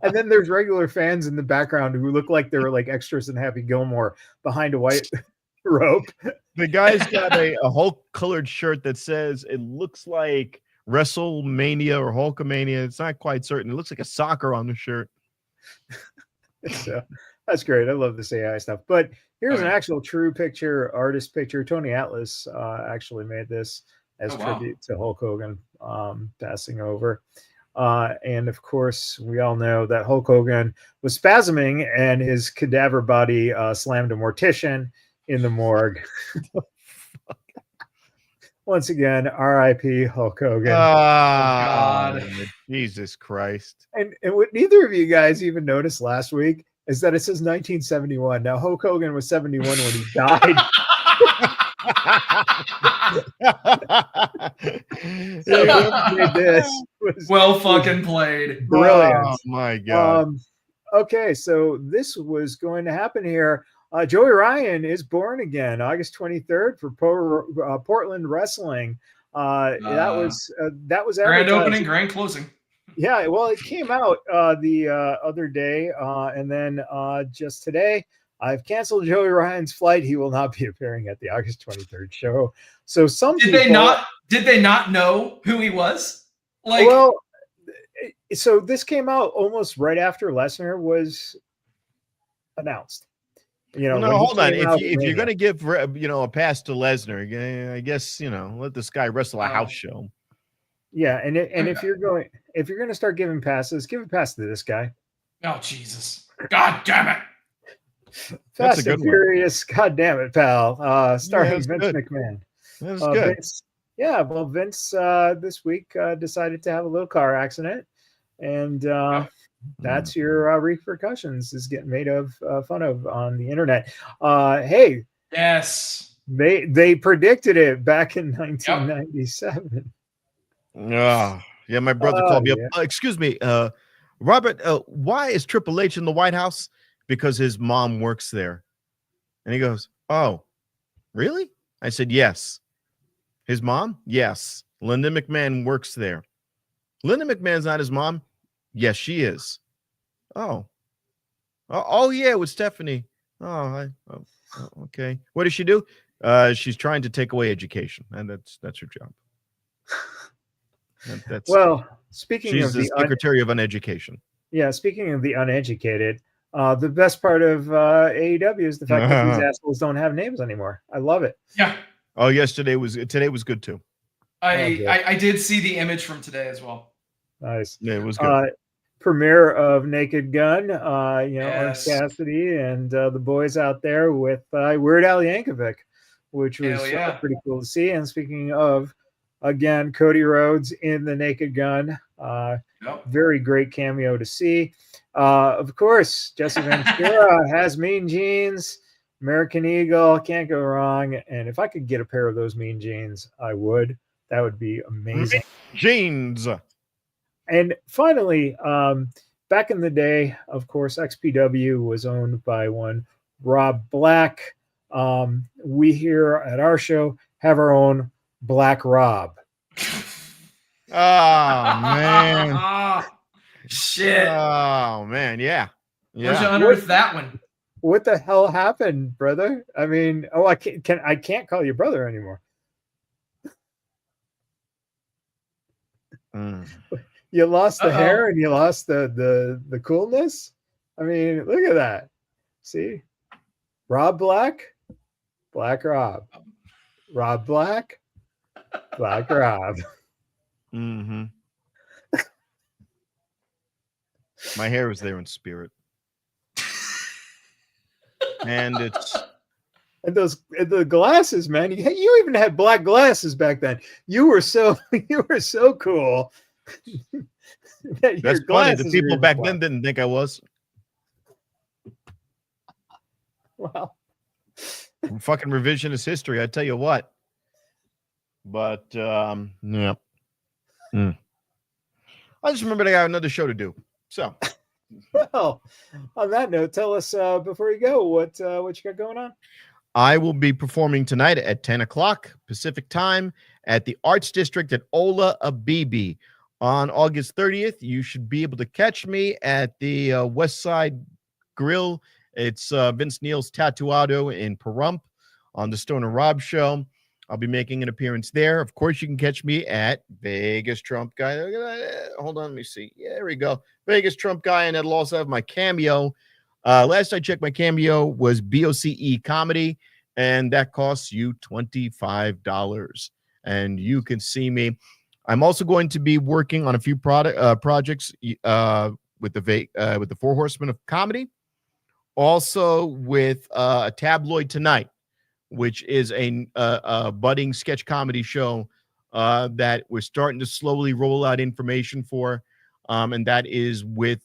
And then there's regular fans in the background who look like they were like extras in Happy Gilmore behind a white rope. The guy's got a Hulk colored shirt that says it looks like WrestleMania or Hulkamania. It's not quite certain. It looks like a soccer on the shirt. So that's great. I love this AI stuff. But here's an actual true picture, artist picture. Tony Atlas actually made this as tribute to Hulk Hogan passing over. And of course, we all know that Hulk Hogan was spasming and his cadaver body slammed a mortician in the morgue. Once again, R.I.P. Hulk Hogan. Oh, God. Jesus Christ. And what neither of you guys even noticed last week is that it says 1971. Now, Hulk Hogan was 71 when he died. Well fucking played. Brilliant. Oh, my God. Okay, so this was going to happen here Joey Ryan is born again, August 23rd for Portland Wrestling. That was grand advertised. opening, grand closing. Yeah, well, it came out the other day, and then just today, I've canceled Joey Ryan's flight. He will not be appearing at the August 23rd show. So did they not know who he was? Like, well, so this came out almost right after Lesnar was announced. You know, no, hold on. If you're going to give a pass to Lesnar, I guess let this guy wrestle a house show. Yeah, and if you're going to start giving passes, give a pass to this guy. Oh Jesus! God damn it! Fast and Furious, God damn it, pal. Starring Vince McMahon. That's good. Vince this week decided to have a little car accident, and that's your repercussions is getting made of fun of on the internet. Hey, yes, they predicted it back in 1997. Yeah, my brother called me up. Excuse me, Robert. Why is Triple H in the White House? Because his mom works there. And he goes, "Oh, really?" I said, "Yes." His mom? Yes. Linda McMahon works there. Linda McMahon's not his mom? Yes, she is. Oh, yeah, with Stephanie. Okay. What does she do? She's trying to take away education, and that's her job. Speaking of the Secretary of Uneducation. Yeah, speaking of the uneducated, the best part of AEW is the fact that these assholes don't have names anymore. I love it. Yeah. Oh, today was good too. I did see the image from today as well. Nice. Yeah, it was good. Premiere of Naked Gun, yes. Orange Cassidy and the boys out there with Weird Al Yankovic, which was pretty cool to see. And speaking of, again, Cody Rhodes in the Naked Gun, very great cameo to see. Of course, Jesse Ventura has Mean Jeans, American Eagle, can't go wrong. And if I could get a pair of those Mean Jeans, I would. That would be amazing. Jeans. And finally, back in the day, of course, XPW was owned by one Rob Black. We here at our show have our own Black Rob. Oh, man. Shit. Oh, man. Yeah. Where'd you unearth that one? What the hell happened, brother? I mean, I can't call you brother anymore. You lost the hair and you lost the coolness. I mean, look at that. See, Rob Black, Black Rob, Rob Black, Black Rob. Mm-hmm. My hair was there in spirit, and the glasses, man. You even had black glasses back then. You were so cool. That's funny. The people back then didn't think I was. Wow. Fucking revisionist history, I tell you what. But yeah. I just remembered I got another show to do. So well, on that note, tell us before you go what you got going on. I will be performing tonight at 10 o'clock Pacific time at the Arts District at Ola Abibi. On August 30th, you should be able to catch me at the West Side Grill. It's Vince Neil's Tatuado in Pahrump on the Stoner Rob show. I'll be making an appearance there. Of course, you can catch me at Vegas Trump Guy. Hold on, let me see. Yeah, there we go. Vegas Trump Guy, and that'll also have my cameo. Last I checked, my cameo was BOCE Comedy, and that costs you $25. And you can see me. I'm also going to be working on a few projects with the Four Horsemen of Comedy, also with a Tabloid Tonight, which is a budding sketch comedy show that we're starting to slowly roll out information for, and that is with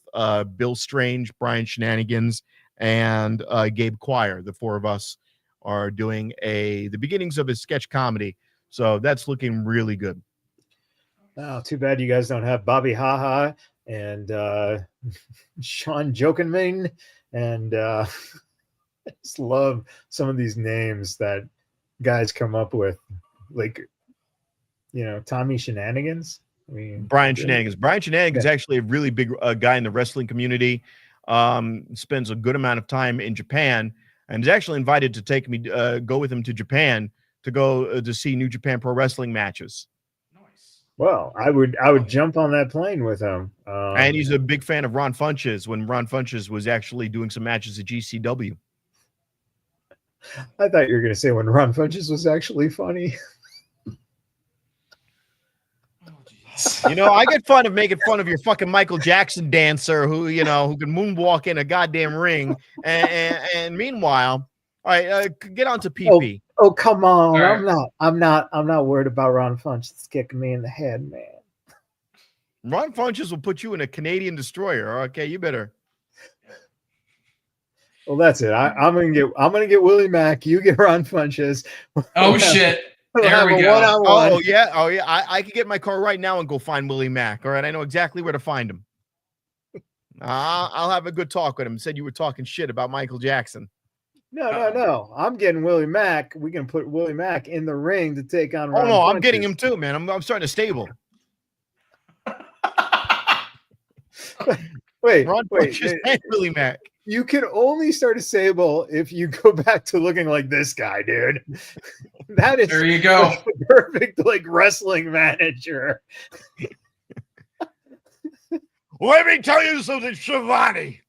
Bill Strange, Brian Shenanigans, and Gabe Choir. The four of us are doing the beginnings of a sketch comedy, so that's looking really good. Oh, too bad you guys don't have Bobby Haha and Sean Jokenman and I just love some of these names that guys come up with, like, Tommy Shenanigans. I mean, Brian Shenanigans. Brian Shenanigans is actually a really big guy in the wrestling community. Spends a good amount of time in Japan, and is actually invited to take me, go with him to Japan to go to see New Japan Pro Wrestling matches. Nice. Well, I would jump on that plane with him. And he's a big fan of Ron Funches when Ron Funches was actually doing some matches at GCW. I thought you were going to say when Ron Funches was actually funny. I get fun of making fun of your fucking Michael Jackson dancer who can moonwalk in a goddamn ring. And meanwhile, all right, get on to PP. Oh, come on. Right. I'm not worried about Ron Funches kicking me in the head, man. Ron Funches will put you in a Canadian destroyer. Okay, you better. Well, that's it. I'm gonna get Willie Mack. You get Ron Funches. Oh shit! There we go. One-on-one. Oh yeah. I can get in my car right now and go find Willie Mack. All right, I know exactly where to find him. I'll have a good talk with him. Said you were talking shit about Michael Jackson. No. I'm getting Willie Mack. We can put Willie Mack in the ring to take on Ron Oh no, Funches. I'm getting him too, man. I'm starting a stable. Wait, Funches and Willie Mack. You can only start a stable if you go back to looking like this guy, dude. That is There you go. the perfect wrestling manager. Let me tell you something, Shivani.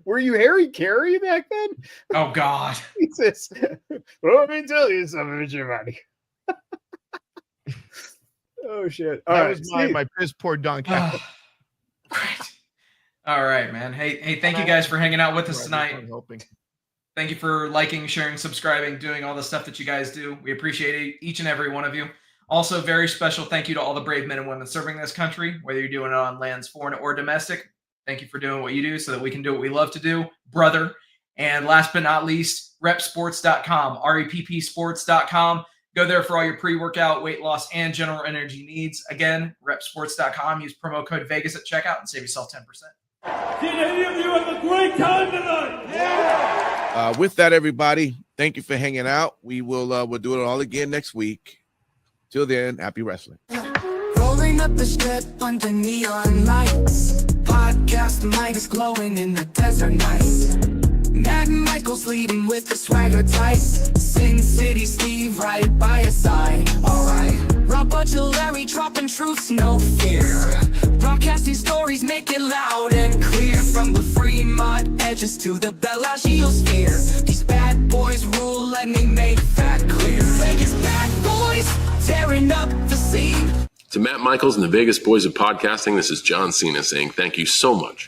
Were you Harry Carey back then? Oh God. Jesus. Let me tell you something, Giovanni. Oh shit! That was my piss poor dunk. Great. All right, man. Hey, thank you guys for hanging out with us tonight. Thank you for liking, sharing, subscribing, doing all the stuff that you guys do. We appreciate each and every one of you. Also, very special thank you to all the brave men and women serving this country, whether you're doing it on lands foreign or domestic. Thank you for doing what you do so that we can do what we love to do, brother. And last but not least, repsports.com, reppsports.com. Go there for all your pre-workout, weight loss, and general energy needs. Again, repsports.com. Use promo code Vegas at checkout and save yourself 10%. Did any of you have a great time tonight? Yeah! With that, everybody, thank you for hanging out. We'll do it all again next week. Till then, happy wrestling. Rolling up the strip under neon lights. Podcast mic is glowing in the desert nights. Matt Michaels leading with the swagger tights. Sin City Steve right by your side. Alright, Rob Butcher Larry dropping truths, no fear. Broadcasting stories, make it loud and clear. From the Fremont edges to the Bellagio sphere. These bad boys rule, let me make that clear. Vegas bad boys, tearing up the scene. To Matt Michaels and the Vegas Boys of Podcasting, this is John Cena saying thank you so much